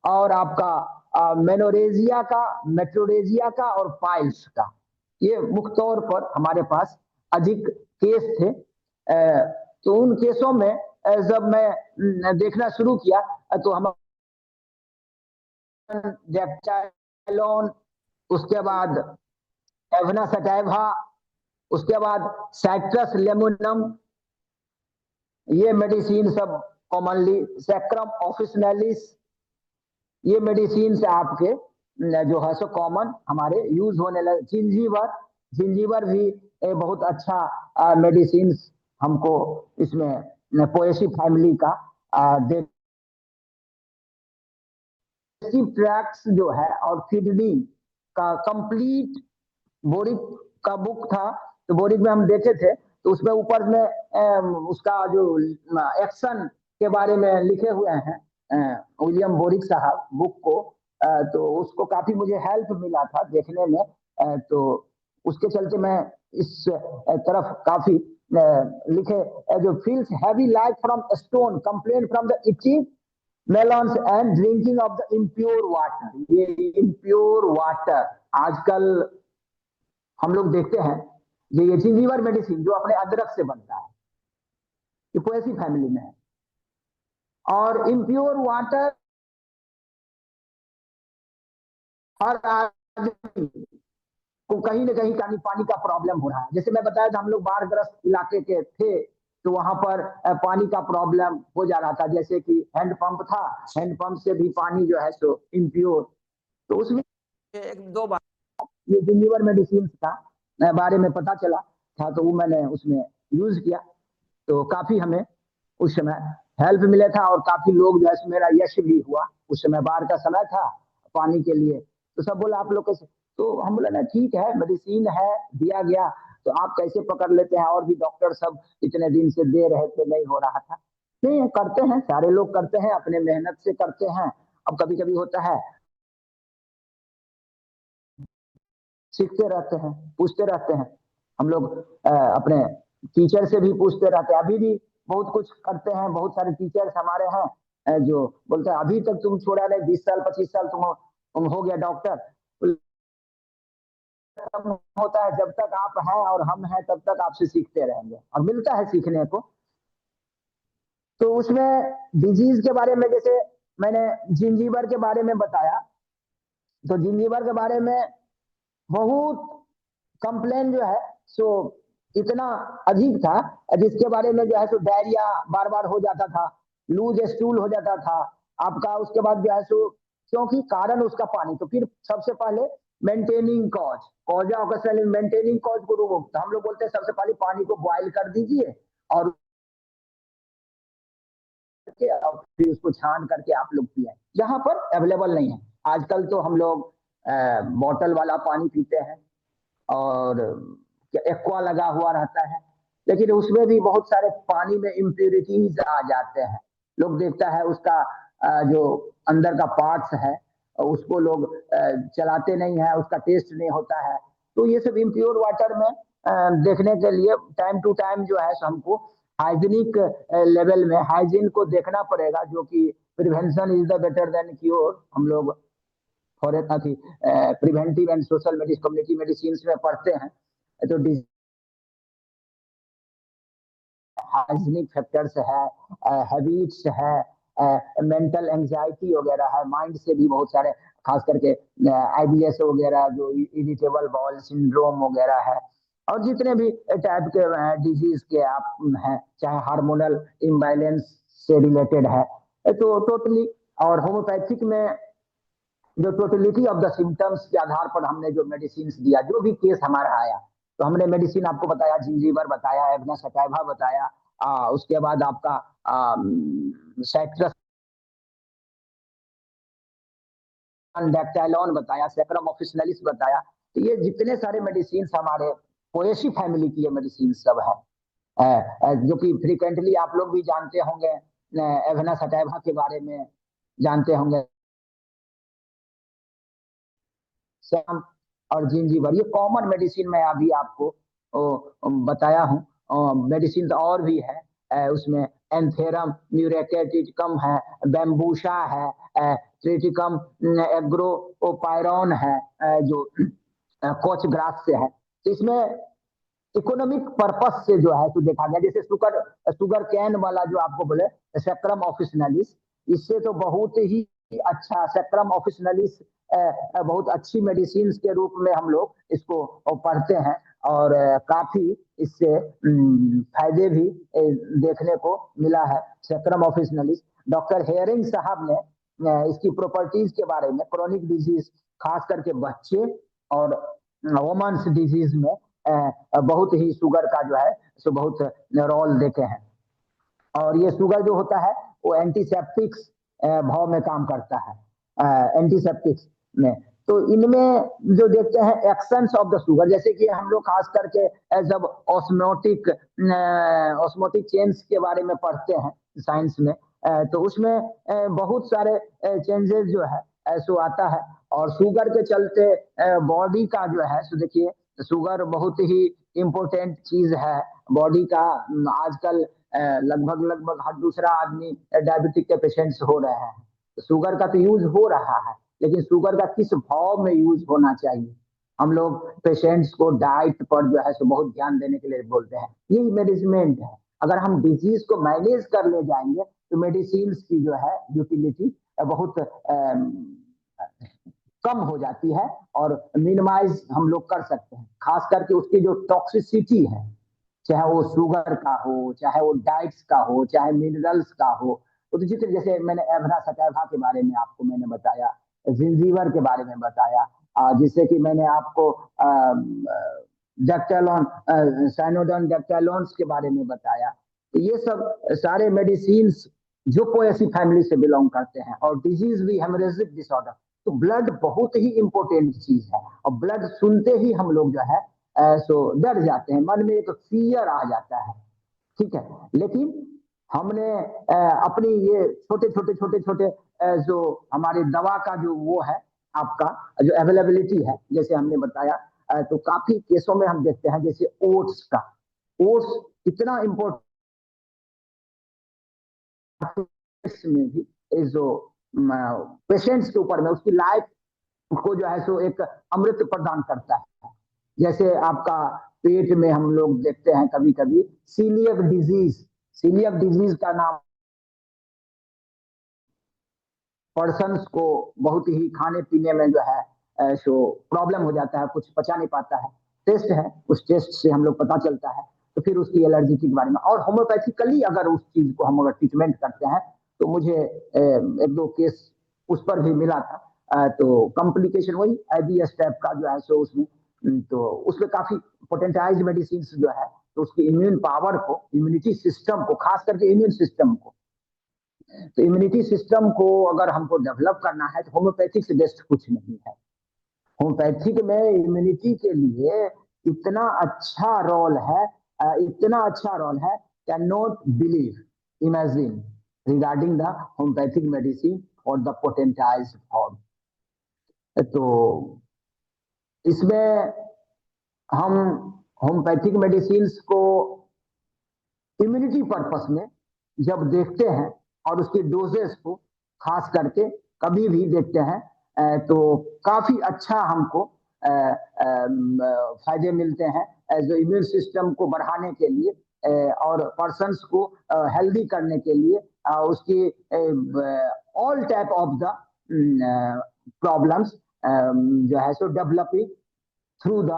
और आपका मेनोरेजिया का, मेट्रोरेजिया का और पाइल्स का। ये मुख्य तौर पर हमारे पास अधिक केस थे। तो उन केसों में जब मैं देखना शुरू किया तो हम डेक्टाइलोन, उसके बाद एवना सटाइवा, उसके बाद साइट्रस लेमोनम, ये मेडिसिन सब कॉमनली, सैक्रम ऑफिसनैलिस, ये मेडिसिन आपके जो है सो कॉमन हमारे यूज होने लगे। जिंजीवर, जिंजीवर भी बहुत अच्छा मेडिसिन हमको इसमें पोएसी फैमिली का ट्रैक्स जो है और किडनी का कंप्लीट बोरिक का बुक था, तो बोरिक में हम देखे थे, तो उसमें ऊपर में उसका जो एक्शन के बारे में लिखे हुए हैं विलियम बोरिक साहब बुक को, तो उसको काफी मुझे हेल्प मिला था देखने में। तो उसके चलते मैं इस तरफ काफी लिखे, जो feels heavy like from stone, complain from the itching melons and drinking of the impure water. ये इम्प्योर वाटर आजकल हम लोग देखते हैं, ये जिंजीवर मेडिसिन जो अपने अदरक से बनता है, ये पोएसी फैमिली में है। और इम्प्योर वाटर हर आदमी को कहीं ना कहीं पानी का प्रॉब्लम हो रहा है। जैसे मैं बताया था, हम लोग बाढ़ग्रस्त इलाके के थे, तो वहां पर पानी का प्रॉब्लम हो जा रहा था। जैसे कि हैंडपंप था, हैंडपंप से भी पानी जो है सो इम्प्योर, तो उसमें 1-2 बार ये जिंजीवर मेडिसिन का बारे में पता चला था, तो वो मैंने उसमें यूज किया, तो काफी हमें उस समय हेल्प मिला था और काफी लोग जो है मेरा यश भी हुआ। उस समय बाढ़ का समय था, पानी के लिए, तो सब बोला आप लोग कैसे, तो हम बोले ना ठीक है, मेडिसिन है, दिया गया, तो आप कैसे पकड़ लेते हैं, और भी डॉक्टर सब इतने दिन से दे रहे थे, नहीं हो रहा था। नहीं, करते हैं, सारे लोग करते हैं, अपने मेहनत से करते हैं। अब कभी कभी होता है, सीखते रहते हैं, पूछते रहते हैं हम लोग, अपने टीचर से भी पूछते रहते हैं। अभी भी बहुत कुछ करते हैं, बहुत सारे टीचर्स हमारे हैं जो बोलते हैं अभी तक तुम छोड़ा नहीं, 20 साल 25 साल तुम हो गया डॉक्टर, खत्म होता है, जब तक आप हैं और हम हैं तब तक आपसे सीखते रहेंगे और मिलता है सीखने को। तो उसमें डिजीज के बारे में, जैसे मैंने जिंजीवर के बारे में बताया, तो जिंजीवर के बारे में बहुत कंप्लेन जो है सो इतना अधिक था, जिसके बारे में जो है सो डायरिया बार बार हो जाता था, लूज स्टूल हो जाता था आपका। उसके बाद जो है सो, क्योंकि कारण उसका पानी, तो फिर सबसे पहले maintaining cause, कॉजा auction maintaining cause को रोक, तो हम लोग बोलते हैं सबसे पहले पानी को बॉयल कर दीजिए और फिर उसको छान करके आप लोग पिए, जहां पर अवेलेबल नहीं है। आजकल तो हम लोग बॉटल वाला पानी पीते हैं और एक्वा लगा हुआ रहता है, लेकिन उसमें भी बहुत सारे पानी में इम्प्योरिटीज आ जाते हैं। लोग देखता है उसका जो अंदर का पार्ट्स है उसको लोग चलाते नहीं है, उसका टेस्ट नहीं होता है। तो ये सब इम्प्योर वाटर में देखने के लिए टाइम टू टाइम जो है हमको हाइजीनिक लेवल में हाइजीन को देखना पड़ेगा, जो कि prevention is the better than cure. हम लोग for preventive and social community medicine में पढ़ते हैं, तो हाइजीनिक फैक्टर्स है, हैबिट्स है, मेंटल एंजाइटी वगैरह है, माइंड से भी बहुत सारे, खास करके आईबीएस वगैरह, जो इरिटेबल बाउल सिंड्रोम वगैरह है, और जितने भी टाइप के डिजीज के आप हैं, चाहे हार्मोनल इम्बैलेंस से रिलेटेड है, तो टोटली। और होम्योपैथिक में जो टोटलिटी ऑफ द सिम्टम्स के आधार पर हमने जो मेडिसिन दिया, जो भी केस हमारा आया, तो हमने मेडिसिन आपको बताया, जिंजीवर बताया, एवना सटाइवा बताया, उसके बाद आपका साइट्रस डेक्टाइलॉन बताया, सेक्रम ऑफिसनलिस बताया। तो ये जितने सारे मेडिसिन हमारे पोएसी फैमिली की ये मेडिसिन सब है, जो कि फ्रिक्वेंटली आप लोग भी जानते होंगे, एवना सटाइवा के बारे में जानते होंगे, सैम और जिंजीवर, ये कॉमन मेडिसिन मैं अभी आपको बताया हूँ। मेडिसिन और भी है, उसमें एंथेरम म्यूरेकेटिकम है, बैम्बूशा है, ट्रिटिकम एग्रोपायरॉन है, जो कोच ग्रास से है। तो इसमें इकोनॉमिक पर्पस से जो है तो देखा गया, जैसे शुगर कैन वाला जो आपको बोले सेक्रम ऑफिसनालिस, इससे तो बहुत ही अच्छा सेक्रम ऑफिसनालिस बहुत अच्छी मेडिसिन के रूप में हम लोग इसको पढ़ते हैं, और काफी इससे फायदे भी देखने को मिला है सेक्रम ऑफिसनालिस। डॉक्टर हेयरिंग साहब ने इसकी प्रॉपर्टीज के बारे में, क्रोनिक डिजीज खास करके बच्चे और वोमेन्स डिजीज में बहुत ही शुगर का जो है सो बहुत रोल देते हैं। और ये शुगर जो होता है वो एंटीसेप्टिक्स भाव में काम करता है, एंटीसेप्टिक्स में। तो इनमें जो देखते हैं एक्शंस ऑफ द शुगर, जैसे कि हम लोग खास करके जब ऑस्मोटिक ऑस्मोटिक चेंज के बारे में पढ़ते हैं साइंस में, तो उसमें बहुत सारे चेंजेस जो है सो आता है। और शुगर के चलते बॉडी का जो है सो देखिए, शुगर बहुत ही इम्पोर्टेंट चीज है बॉडी का। आजकल लगभग लगभग हर दूसरा आदमी डायबिटिक के पेशेंट्स हो रहे हैं। शुगर का तो यूज हो रहा है, लेकिन शुगर का किस भाव में यूज होना चाहिए, हम लोग पेशेंट्स को डाइट पर जो है सो बहुत ध्यान देने के लिए बोलते हैं। यही मैनेजमेंट है। अगर हम डिजीज को मैनेज कर ले जाएंगे तो मेडिसिन की जो है यूटिलिटी बहुत कम हो जाती है और मिनिमाइज हम लोग कर सकते हैं। खास करके उसकी जो टॉक्सिसिटी है, चाहे वो शुगर का हो, चाहे वो डाइट्स का हो, चाहे मिनरल्स का हो, तो जितने, जैसे मैंने एवरा सटाइवा के बारे में आपको मैंने बताया, जिंजीवर के बारे में बताया, जिससे कि मैंने आपको डेक्टालॉन साइनोडन डेक्टालॉन्स के बारे में बताया। तो ये सब सारे मेडिसिन जो पोएसी फैमिली से बिलोंग करते हैं। और डिजीज भी हेमरेजिक डिसऑर्डर, तो ब्लड बहुत ही इंपॉर्टेंट चीज है, और ब्लड सुनते ही हम लोग जो है सो डर जाते हैं, मन में एक फियर आ जाता है, ठीक है। लेकिन हमने अपनी ये छोटे छोटे छोटे छोटे जो हमारे दवा का जो वो है आपका जो अवेलेबिलिटी है, जैसे हमने बताया, तो काफी केसों में हम देखते हैं, जैसे ओट्स का, ओट्स इतना इम्पोर्टेंट में भी जो पेशेंट्स के ऊपर में उसकी लाइफ को जो है सो एक अमृत प्रदान करता है। जैसे आपका पेट में हम लोग देखते हैं कभी कभी सीलियक डिजीज का नाम पर्सन्स को बहुत ही खाने पीने में जो है सो प्रॉब्लम हो जाता है, कुछ पचा नहीं पाता है। टेस्ट है, उस टेस्ट से हम लोग पता चलता है, तो फिर उसकी एलर्जी के बारे में और होम्योपैथिकली अगर उस चीज को हम अगर ट्रीटमेंट करते हैं तो मुझे एक दो केस उस पर भी मिला था। तो कॉम्प्लिकेशन वही आईबीएस टाइप का जो है सो उसमें तो उसमें काफी पोटेंटाइज मेडिसिन जो है तो उसकी इम्यून पावर को, इम्यूनिटी सिस्टम को, खास करके इम्यून सिस्टम को, तो इम्यूनिटी सिस्टम को अगर हमको डेवलप करना है तो होम्योपैथिक से बेस्ट कुछ नहीं है। होम्योपैथिक में इम्यूनिटी के लिए इतना अच्छा रोल है, इतना अच्छा रोल है, can not believe imagine regarding the homeopathic medicine और द पोटेंटाइज फॉर्म। तो इसमें हम होम्योपैथिक मेडिसिन को इम्यूनिटी पर्पस में जब देखते हैं और उसकी डोजेस को खास करके कभी भी देखते हैं तो काफी अच्छा हमको फायदे मिलते हैं जो इम्यून सिस्टम को बढ़ाने के लिए और पर्सन्स को हेल्दी करने के लिए उसकी all type of the problems जो है सो developing through the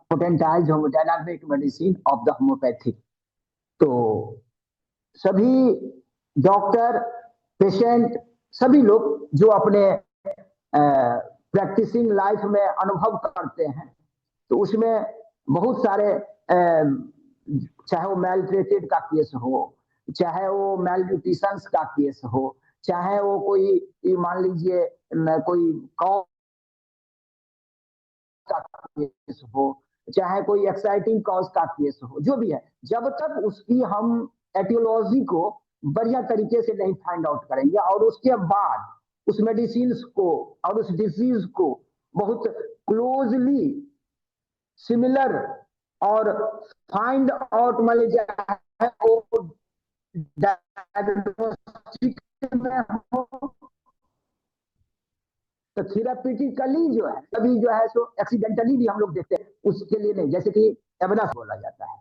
potentise homodynamic medicine of the homeopathic. तो सभी डॉक्टर, पेशेंट, सभी लोग जो अपने प्रैक्टिसिंग लाइफ में अनुभव करते हैं तो उसमें बहुत सारे चाहे वो मेलट्रीटेड का केस हो, चाहे वो मेल न्यूट्रिशन का केस हो, चाहे वो कोई मान लीजिए कोई का केस हो, चाहे कोई एक्साइटिंग कॉज का केस हो, जो भी है, जब तक उसकी हम एटियोलॉजी को बढ़िया तरीके से नहीं फाइंड आउट करेंगे और उसके बाद उस मेडिसिन को और उस डिजीज को बहुत क्लोजली सिमिलर और फाइंड आउट मान लीजिए डायग्नोस्टिक में हो तो थेरापेटिकली जो है कभी जो है सो एक्सीडेंटली भी हम लोग देखते हैं, उसके लिए नहीं, जैसे कि एवनास बोला जाता है।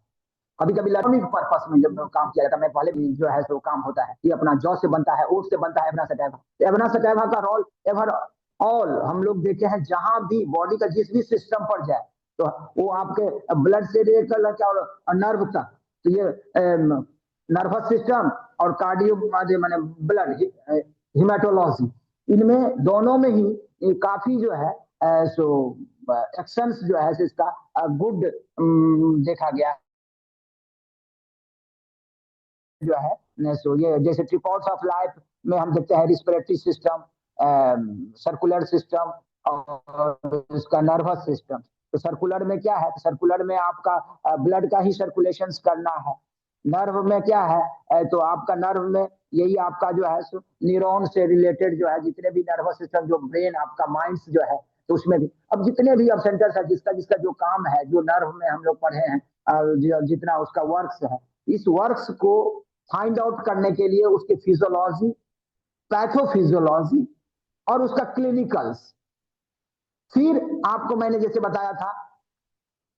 कभी कभी लर्निंग पर्पस में जब काम किया जाता है, मैं पहले भी जो है सो काम होता है, ये अपना जौ से बनता है, ओट से बनता है एवना सटैवा। एवना सटैवा का रोल एवर ऑल हम लोग देखे हैं, जहां भी बॉडी का जिस भी सिस्टम पर जाए तो वो आपके ब्लड से लेकर और नर्व तक, तो ये नर्वस सिस्टम और कार्डियो माने ब्लड हिमेटोलॉजी, इनमें दोनों में ही काफी जो है सो एक्शंस जो है इसका गुड देखा गया जो है सो ये जैसे ट्रिपॉड्स ऑफ लाइफ में हम देखते हैं रिस्पिरेटरी सिस्टम, सर्कुलर सिस्टम और इसका नर्वस सिस्टम। तो सर्कुलर में क्या है, सर्कुलर में आपका ब्लड का ही सर्कुलेशन करना है। नर्व में क्या है तो आपका नर्व में यही आपका जो है न्यूरॉन से रिलेटेड जो है जितने भी नर्वस सिस्टम, जो ब्रेन आपका माइंड जो है, तो उसमें भी अब जितने भी अब सेंटर्स है जिसका जिसका जो काम है, जो नर्व में हम लोग पढ़े हैं जितना उसका वर्क्स है, इस वर्क्स को फाइंड आउट करने के लिए उसके फिजियोलॉजी, पैथोफिजियोलॉजी और उसका क्लिनिकल्स, फिर आपको मैंने जैसे बताया था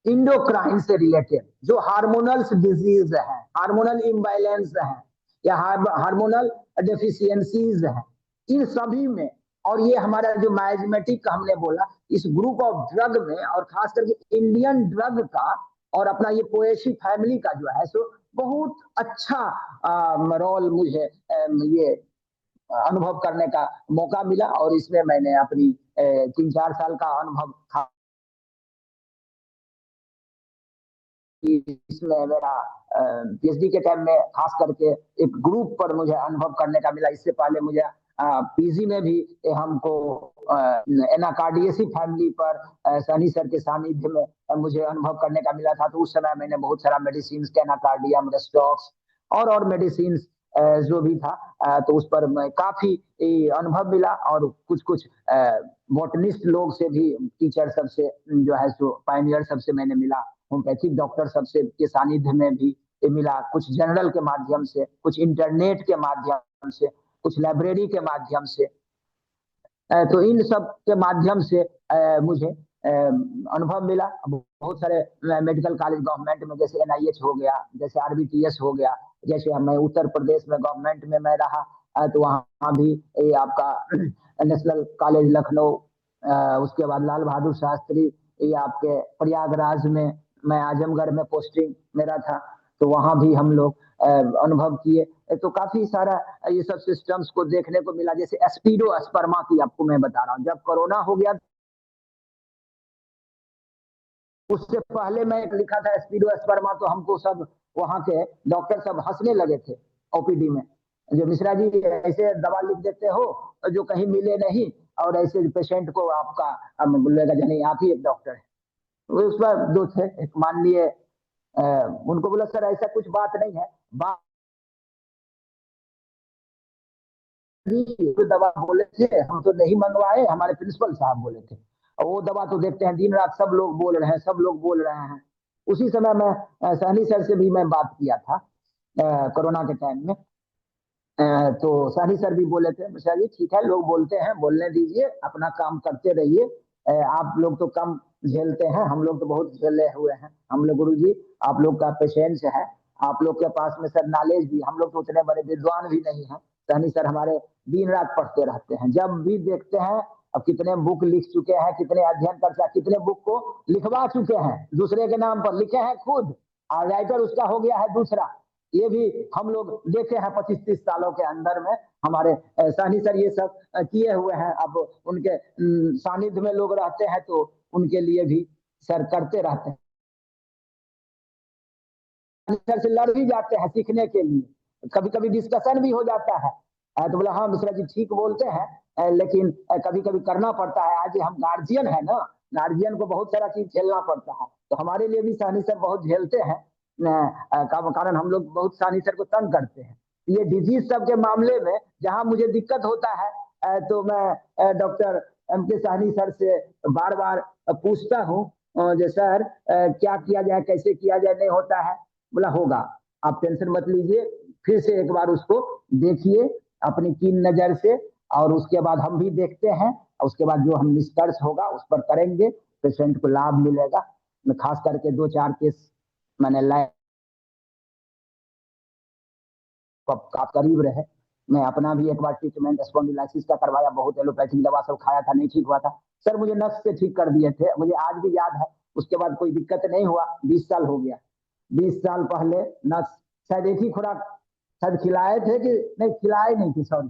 इंडोक्राइन से रिलेटेड जो हार्मोनल डिजीज है, हार्मोनल इम्बैलेंस है या हार्मोनल डेफिशिएंसीज है, इन सभी में, और ये हमारा जो माइजमेटिक हमने बोला इस ग्रुप ऑफ ड्रग में, और खास करके इंडियन ड्रग का और अपना ये पोएसी फैमिली का जो है सो बहुत अच्छा रोल मुझे ये अनुभव करने का मौका मिला और इसमें मैंने अपनी 3-4 साल का अनुभव था। इसमें मेरा पीएचडी के टाइम में खास करके एक ग्रुप पर मुझे अनुभव करने का मिला। इससे पहले मुझे पीजी में भी हमको एनाकार्डियसी फैमिली पर सनी सर के सानिध्य में मुझे अनुभव करने का मिला था। तो उस समय मैंने बहुत सारा मेडिसिन, एनाकार्डियम, रेस्टॉक्स और मेडिसिन जो भी था तो उस पर मैं काफी अनुभव मिला और कुछ कुछ बॉटनिस्ट लोग से भी, टीचर सबसे जो है सो पायनियर सबसे मैंने मिला, होम्योपैथिक डॉक्टर सबसे के सानिध्य में भी मिला, कुछ जनरल के माध्यम से, कुछ इंटरनेट के माध्यम से, कुछ लाइब्रेरी के माध्यम से। तो इन सब के माध्यम से मुझे अनुभव मिला। बहुत सारे मेडिकल कॉलेज गवर्नमेंट में, जैसे NIH हो गया, जैसे RBTS हो गया, जैसे मैं उत्तर प्रदेश में गवर्नमेंट में मैं रहा, तो वहाँ भी ये आपका नेशनल कॉलेज लखनऊ, उसके बाद लाल बहादुर शास्त्री, ये आपके प्रयागराज में, मैं आजमगढ़ में पोस्टिंग मेरा था, तो वहाँ भी हम लोग अनुभव किए। तो काफी सारा ये सब सिस्टम्स को देखने को मिला। जैसे एस्पिडोस्पर्मा की आपको मैं बता रहा हूँ, जब कोरोना हो गया उससे पहले मैं एक लिखा था एस्पिडोस्पर्मा, तो हमको सब वहाँ के डॉक्टर सब हंसने लगे थे OPD में, जो मिश्रा जी ऐसे दवा लिख देते हो जो कहीं मिले नहीं, और ऐसे पेशेंट को आपका बोलेगा नहीं आप ही एक डॉक्टर है। वो उस पर दो थे, एक माननीय उनको बोला सर ऐसा कुछ बात नहीं है, बात दवा बोले थे हम तो नहीं मंगवाए, हमारे प्रिंसिपल साहब बोले थे, और वो दवा तो देखते हैं दिन रात सब लोग बोल रहे हैं, सब लोग बोल रहे हैं। उसी समय मैं सहनी सर से भी मैं बात किया था कोरोना के टाइम में, तो सहनी सर भी बोले थे मिश्रा जी ठीक है, लोग बोलते हैं बोलने दीजिए, अपना काम करते रहिए, आप लोग तो कम झेलते हैं, हम लोग तो बहुत झेले हुए हैं। हम लोग गुरु जी आप लोग का पेशेंस है, आप लोग के पास में सर नॉलेज भी, हम लोग तो उतने बड़े विद्वान भी नहीं हैं। सहनी सर हमारे दिन रात पढ़ते रहते हैं, जब भी देखते हैं अब कितने बुक लिख चुके हैं, कितने अध्ययन कर, कितने बुक को लिखवा चुके हैं, दूसरे के नाम पर लिखे हैं खुद, और राइटर उसका हो गया है दूसरा। ये भी हम लोग देखे हैं 25-30 सालों के अंदर में, हमारे सहनी सर ये सब किए हुए हैं। अब उनके सानिध्य में लोग रहते हैं तो उनके लिए भी सर करते रहते हैं, सर से लड़ भी जाते हैं सीखने के लिए, कभी कभी डिस्कशन भी हो जाता है। तो बोला हाँ मिश्रा जी ठीक बोलते हैं, लेकिन कभी कभी करना पड़ता है, आज हम गार्जियन है ना, गार्जियन को बहुत सारा चीज झेलना पड़ता है, तो हमारे लिए भी सहनी सर बहुत झेलते हैं, कारण हम लोग बहुत सहनी सर को तंग करते हैं। ये डिजीज सब के मामले में जहां मुझे दिक्कत होता है तो मैं डॉक्टर MK सहनी सर से बार बार पूछता हूँ जो सर क्या किया जाए, कैसे किया जाए, नहीं होता है। बोला होगा, आप टेंशन मत लीजिए, फिर से एक बार उसको देखिए अपनी कीन नजर से, और उसके बाद हम भी देखते हैं, और उसके बाद जो हम निष्कर्ष होगा उस पर करेंगे, पेशेंट को लाभ मिलेगा। मैं खास करके 2-4 केस मैंने लाए आप करीब रहे, मैं अपना भी एक बार ट्रीटमेंट स्पॉन्डिलाइसिस का करवाया, बहुत एलोपैथिक दवा सब खाया था, नहीं ठीक हुआ था, सर मुझे नस से ठीक कर दिए थे, मुझे आज भी याद है। उसके बाद कोई दिक्कत नहीं हुआ, 20 साल हो गया, 20 साल पहले नस शायद एक ही खुराक शायद खिलाए थे कि नहीं, खिलाए नहीं थे, सॉरी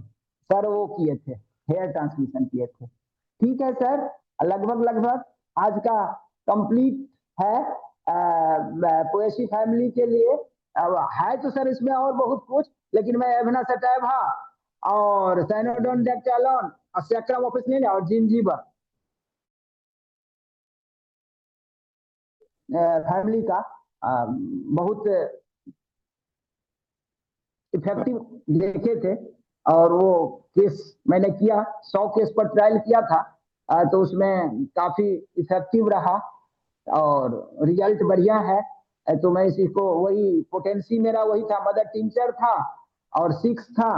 सर, वो किए थे हेयर ट्रांसमिशन किए थे। ठीक है सर, लगभग लगभग आज का कंप्लीट है पोएसी फैमिली के लिए। अब है तो सर इसमें और बहुत कुछ, लेकिन मैं एविनासेटाइवा और साइनोडोन डेक्टालोन और सैक्रम ऑफिसिनिन और जिंजीबर फैमिली का बहुत इफेक्टिव देखे थे, और वो केस मैंने किया, 100 केस पर ट्रायल किया था, तो उसमें काफी इफेक्टिव रहा और रिजल्ट बढ़िया है। तो मैं इसी को वही पोटेंसी मेरा वही था, मदर टिंचर था और 6 था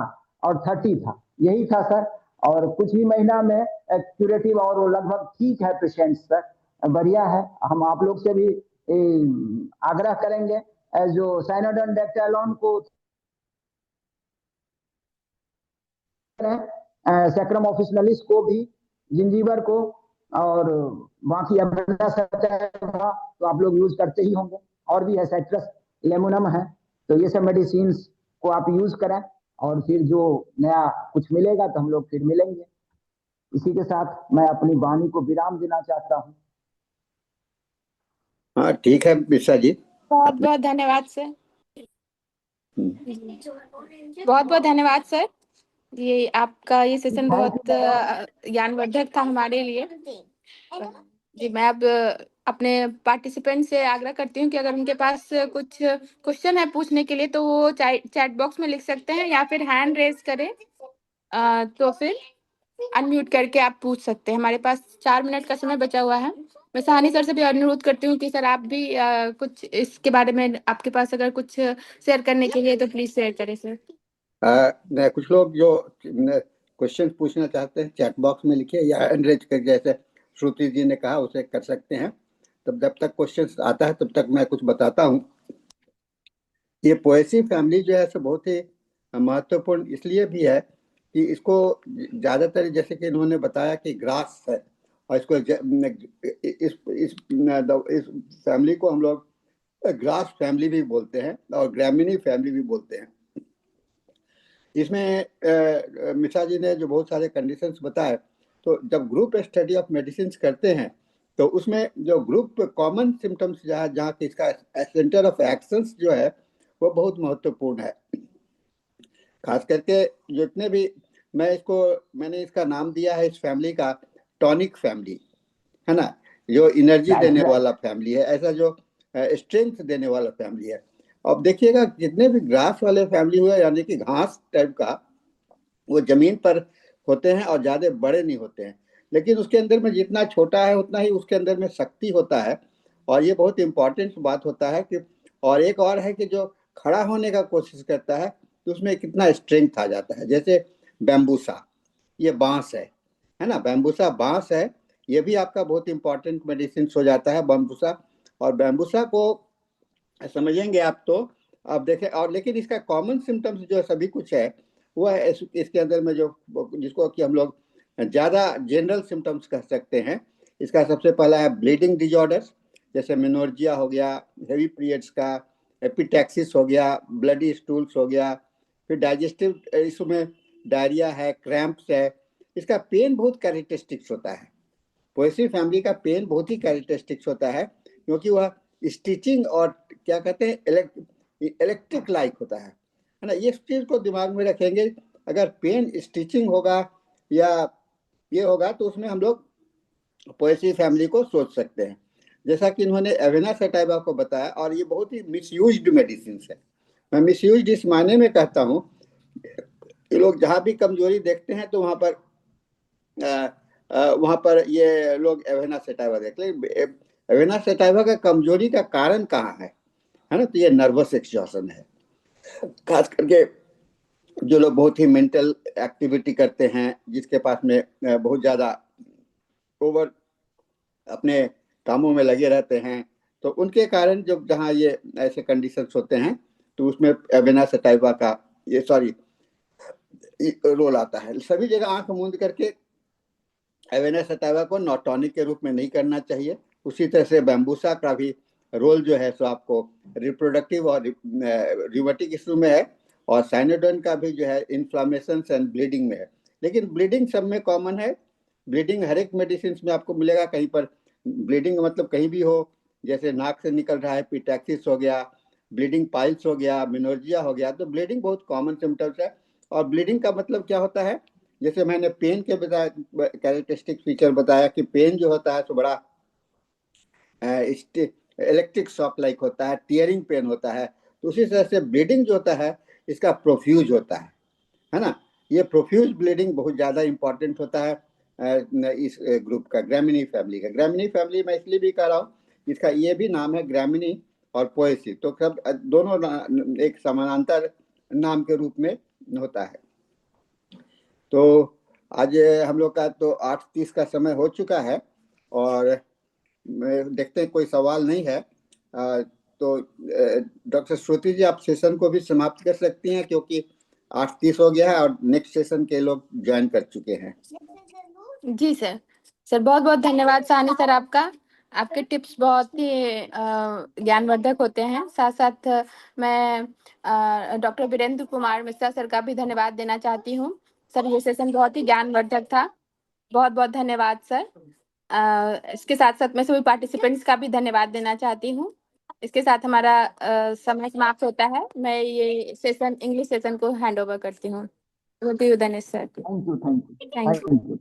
और 30 था, यही था सर, और कुछ ही महीना में क्यूरेटिव, और वो लगभग ठीक है पेशेंट सर, बढ़िया है। हम आप लोग से भी आग्रह करेंगे जो साइनोडोन डेक्टालोन को सैक्रम ऑफिसिनालिस को भी, जिंजीबर को, और बाकी तो आप लोग यूज करते ही होंगे, और भी है साइट्रस लेमोनम है, तो ये सब मेडिसिन को आप यूज करें, और फिर जो नया कुछ मिलेगा तो हम लोग फिर मिलेंगे। इसी के साथ मैं अपनी वाणी को विराम देना चाहता हूँ। हाँ ठीक है मिश्रा जी, बहुत बहुत धन्यवाद सर, बहुत बहुत धन्यवाद सर, ये आपका ये सेशन बहुत ज्ञानवर्धक था हमारे लिए। जी मैं अब अपने पार्टिसिपेंट से आग्रह करती हूँ कि अगर उनके पास कुछ क्वेश्चन है पूछने के लिए तो वो चैट बॉक्स में लिख सकते हैं, या फिर हैंड रेज करें, तो फिर अनम्यूट करके आप पूछ सकते हैं। हमारे पास 4 मिनट का समय बचा हुआ है। मैं सहानी सर से भी अनुरोध करती हूँ कि सर आप भी कुछ इसके बारे में आपके पास अगर कुछ शेयर करने के लिए तो प्लीज शेयर करें सर। कुछ लोग जो क्वेश्चन पूछना चाहते हैं चैट बॉक्स में लिखिए, या हैंड रेज कर, जैसे श्रुति जी ने कहा उसे कर सकते हैं। तब जब तक क्वेश्चन आता है तब तक मैं कुछ बताता हूँ। ये पोएसी फैमिली जो है सो बहुत ही महत्वपूर्ण इसलिए भी है कि इसको ज्यादातर जैसे कि इन्होंने बताया कि ग्रास है, और इसको इस फैमिली को हम लोग ग्रास फैमिली भी बोलते हैं और ग्रामीणी फैमिली भी बोलते हैं। इसमें मिश्रा जी ने जो बहुत सारे कंडीशंस बताए, तो जब ग्रुप स्टडी ऑफ मेडिसिन करते हैं तो उसमें जो ग्रुप कॉमन सिम्टम्स जहाँ इसका सेंटर ऑफ एक्शंस जो है वो बहुत महत्वपूर्ण है। खास करके जितने भी मैंने इसका नाम दिया है इस फैमिली का टॉनिक फैमिली, है ना, जो एनर्जी देने वाला फैमिली है, ऐसा जो स्ट्रेंथ देने वाला फैमिली है। अब देखिएगा जितने भी ग्रास वाले फैमिली हुए यानी कि घास टाइप का, वो जमीन पर होते हैं और ज्यादा बड़े नहीं होते हैं, लेकिन उसके अंदर में जितना छोटा है उतना ही उसके अंदर में शक्ति होता है। और ये बहुत इंपॉर्टेंट बात होता है कि, और एक और है कि जो खड़ा होने का कोशिश करता है तो उसमें कितना स्ट्रेंथ आ जाता है। जैसे बैम्बूसा, ये बांस है ना, बैम्बूसा बांस है, ये भी आपका बहुत इंपॉर्टेंट मेडिसिन हो जाता है बैम्बूसा। और बैम्बूसा को समझेंगे आप तो आप देखें। और लेकिन इसका कॉमन सिम्टम्स जो सभी कुछ है वो है इसके अंदर में जो जिसको कि हम लोग ज़्यादा जनरल सिम्टम्स कह सकते हैं। इसका सबसे पहला है ब्लीडिंग डिजॉर्डर्स, जैसे मेनोर्जिया हो गया, हेवी पीरियड्स का, एपिटैक्सिस हो गया, ब्लडी स्टूल्स हो गया, फिर डाइजेस्टिव इशू में डायरिया है, क्रैम्प्स है। इसका पेन बहुत कैरेक्टरिस्टिक्स होता है। पोएसी फैमिली का पेन बहुत ही कैरेक्टरिस्टिक्स होता है, क्योंकि वह स्टिचिंग और क्या कहते हैं इलेक्ट्रिक लाइक होता है ना। ये चीज को दिमाग में रखेंगे, अगर पेन स्टिचिंग होगा या ये होगा तो उसमें हम लोग पोएसी फैमिली को सोच सकते हैं। जैसा कि इन्होंने एवेना सटाइवा को बताया, और ये बहुत ही मिसयूज्ड मेडिसिन है। मैं मिसयूज्ड इस मायने में कहता हूँ, ये लोग जहाँ भी कमजोरी देखते हैं तो वहां पर ये लोग एवेना सटाइवा देख लें। एवेना सटाइवा का कमजोरी का कारण कहाँ है ना, तो ये नर्वस एक्सॉशन है। खास करके जो लोग बहुत ही मेंटल एक्टिविटी करते हैं, जिसके पास में बहुत ज्यादा ओवर अपने कामों में लगे रहते हैं, तो उनके कारण जब जहाँ ये ऐसे कंडीशंस होते हैं तो उसमें एवेना सटाइवा का ये रोल आता है। सभी जगह आंख मूंद करके एवेना सटाइवा को नॉटॉनिक के रूप में नहीं करना चाहिए। उसी तरह से बैम्बूसा का भी रोल जो है सो आपको रिप्रोडक्टिव और रिवर्टिक इशू में है, और साइनोडोन का भी जो है इन्फ्लामेशन एंड ब्लीडिंग में है। लेकिन ब्लीडिंग सब में कॉमन है। ब्लीडिंग हर एक मेडिसिन में आपको मिलेगा। कहीं पर ब्लीडिंग मतलब कहीं भी हो, जैसे नाक से निकल रहा है, पिटैक्सिस हो गया, ब्लीडिंग पाइल्स हो गया, मेनोर्जिया हो गया, तो ब्लीडिंग बहुत कॉमन सिम्टम्स है। और ब्लीडिंग का मतलब क्या होता है, जैसे मैंने पेन के बताया कैरेक्टरिस्टिक फीचर बताया कि पेन जो होता है तो बड़ा इलेक्ट्रिक शॉक लाइक होता है, टीयरिंग पेन होता है। तो उसी तरह से ब्लीडिंग जो होता है इसका प्रोफ्यूज होता है ना। ये प्रोफ्यूज ब्लीडिंग बहुत ज़्यादा इंपॉर्टेंट होता है इस ग्रुप का, ग्रामीणी फैमिली का। ग्रामीणी फैमिली मैं इसलिए भी कह रहा हूँ, इसका ये भी नाम है ग्रामीणी और पोएसी, तो सब दोनों एक समानांतर नाम के रूप में होता है। तो आज हम लोग का तो 8:30 का समय हो चुका है, और देखते हैं कोई सवाल नहीं है तो डॉक्टर श्रुति जी आप सेशन को भी समाप्त कर सकती हैं, क्योंकि 8:30 हो गया है और नेक्स्ट सेशन के लोग ज्वाइन कर चुके हैं। जी सर। सर बहुत बहुत धन्यवाद साहनी सर आपका। आपके टिप्स बहुत ही ज्ञानवर्धक होते हैं। साथ साथ मैं डॉक्टर वीरेंद्र कुमार मिश्रा सर का भी धन्यवाद देना चाहती हूँ। सर ये सेशन बहुत ही ज्ञानवर्धक था। बहुत बहुत धन्यवाद सर। इसके साथ साथ मैं सभी पार्टिसिपेंट्स का भी धन्यवाद देना चाहती हूँ। इसके साथ हमारा समय समाप्त होता है। मैं ये सेशन इंग्लिश सेशन को हैंड ओवर करती हूँ। धन्यवाद sir. Thank you. Thank you.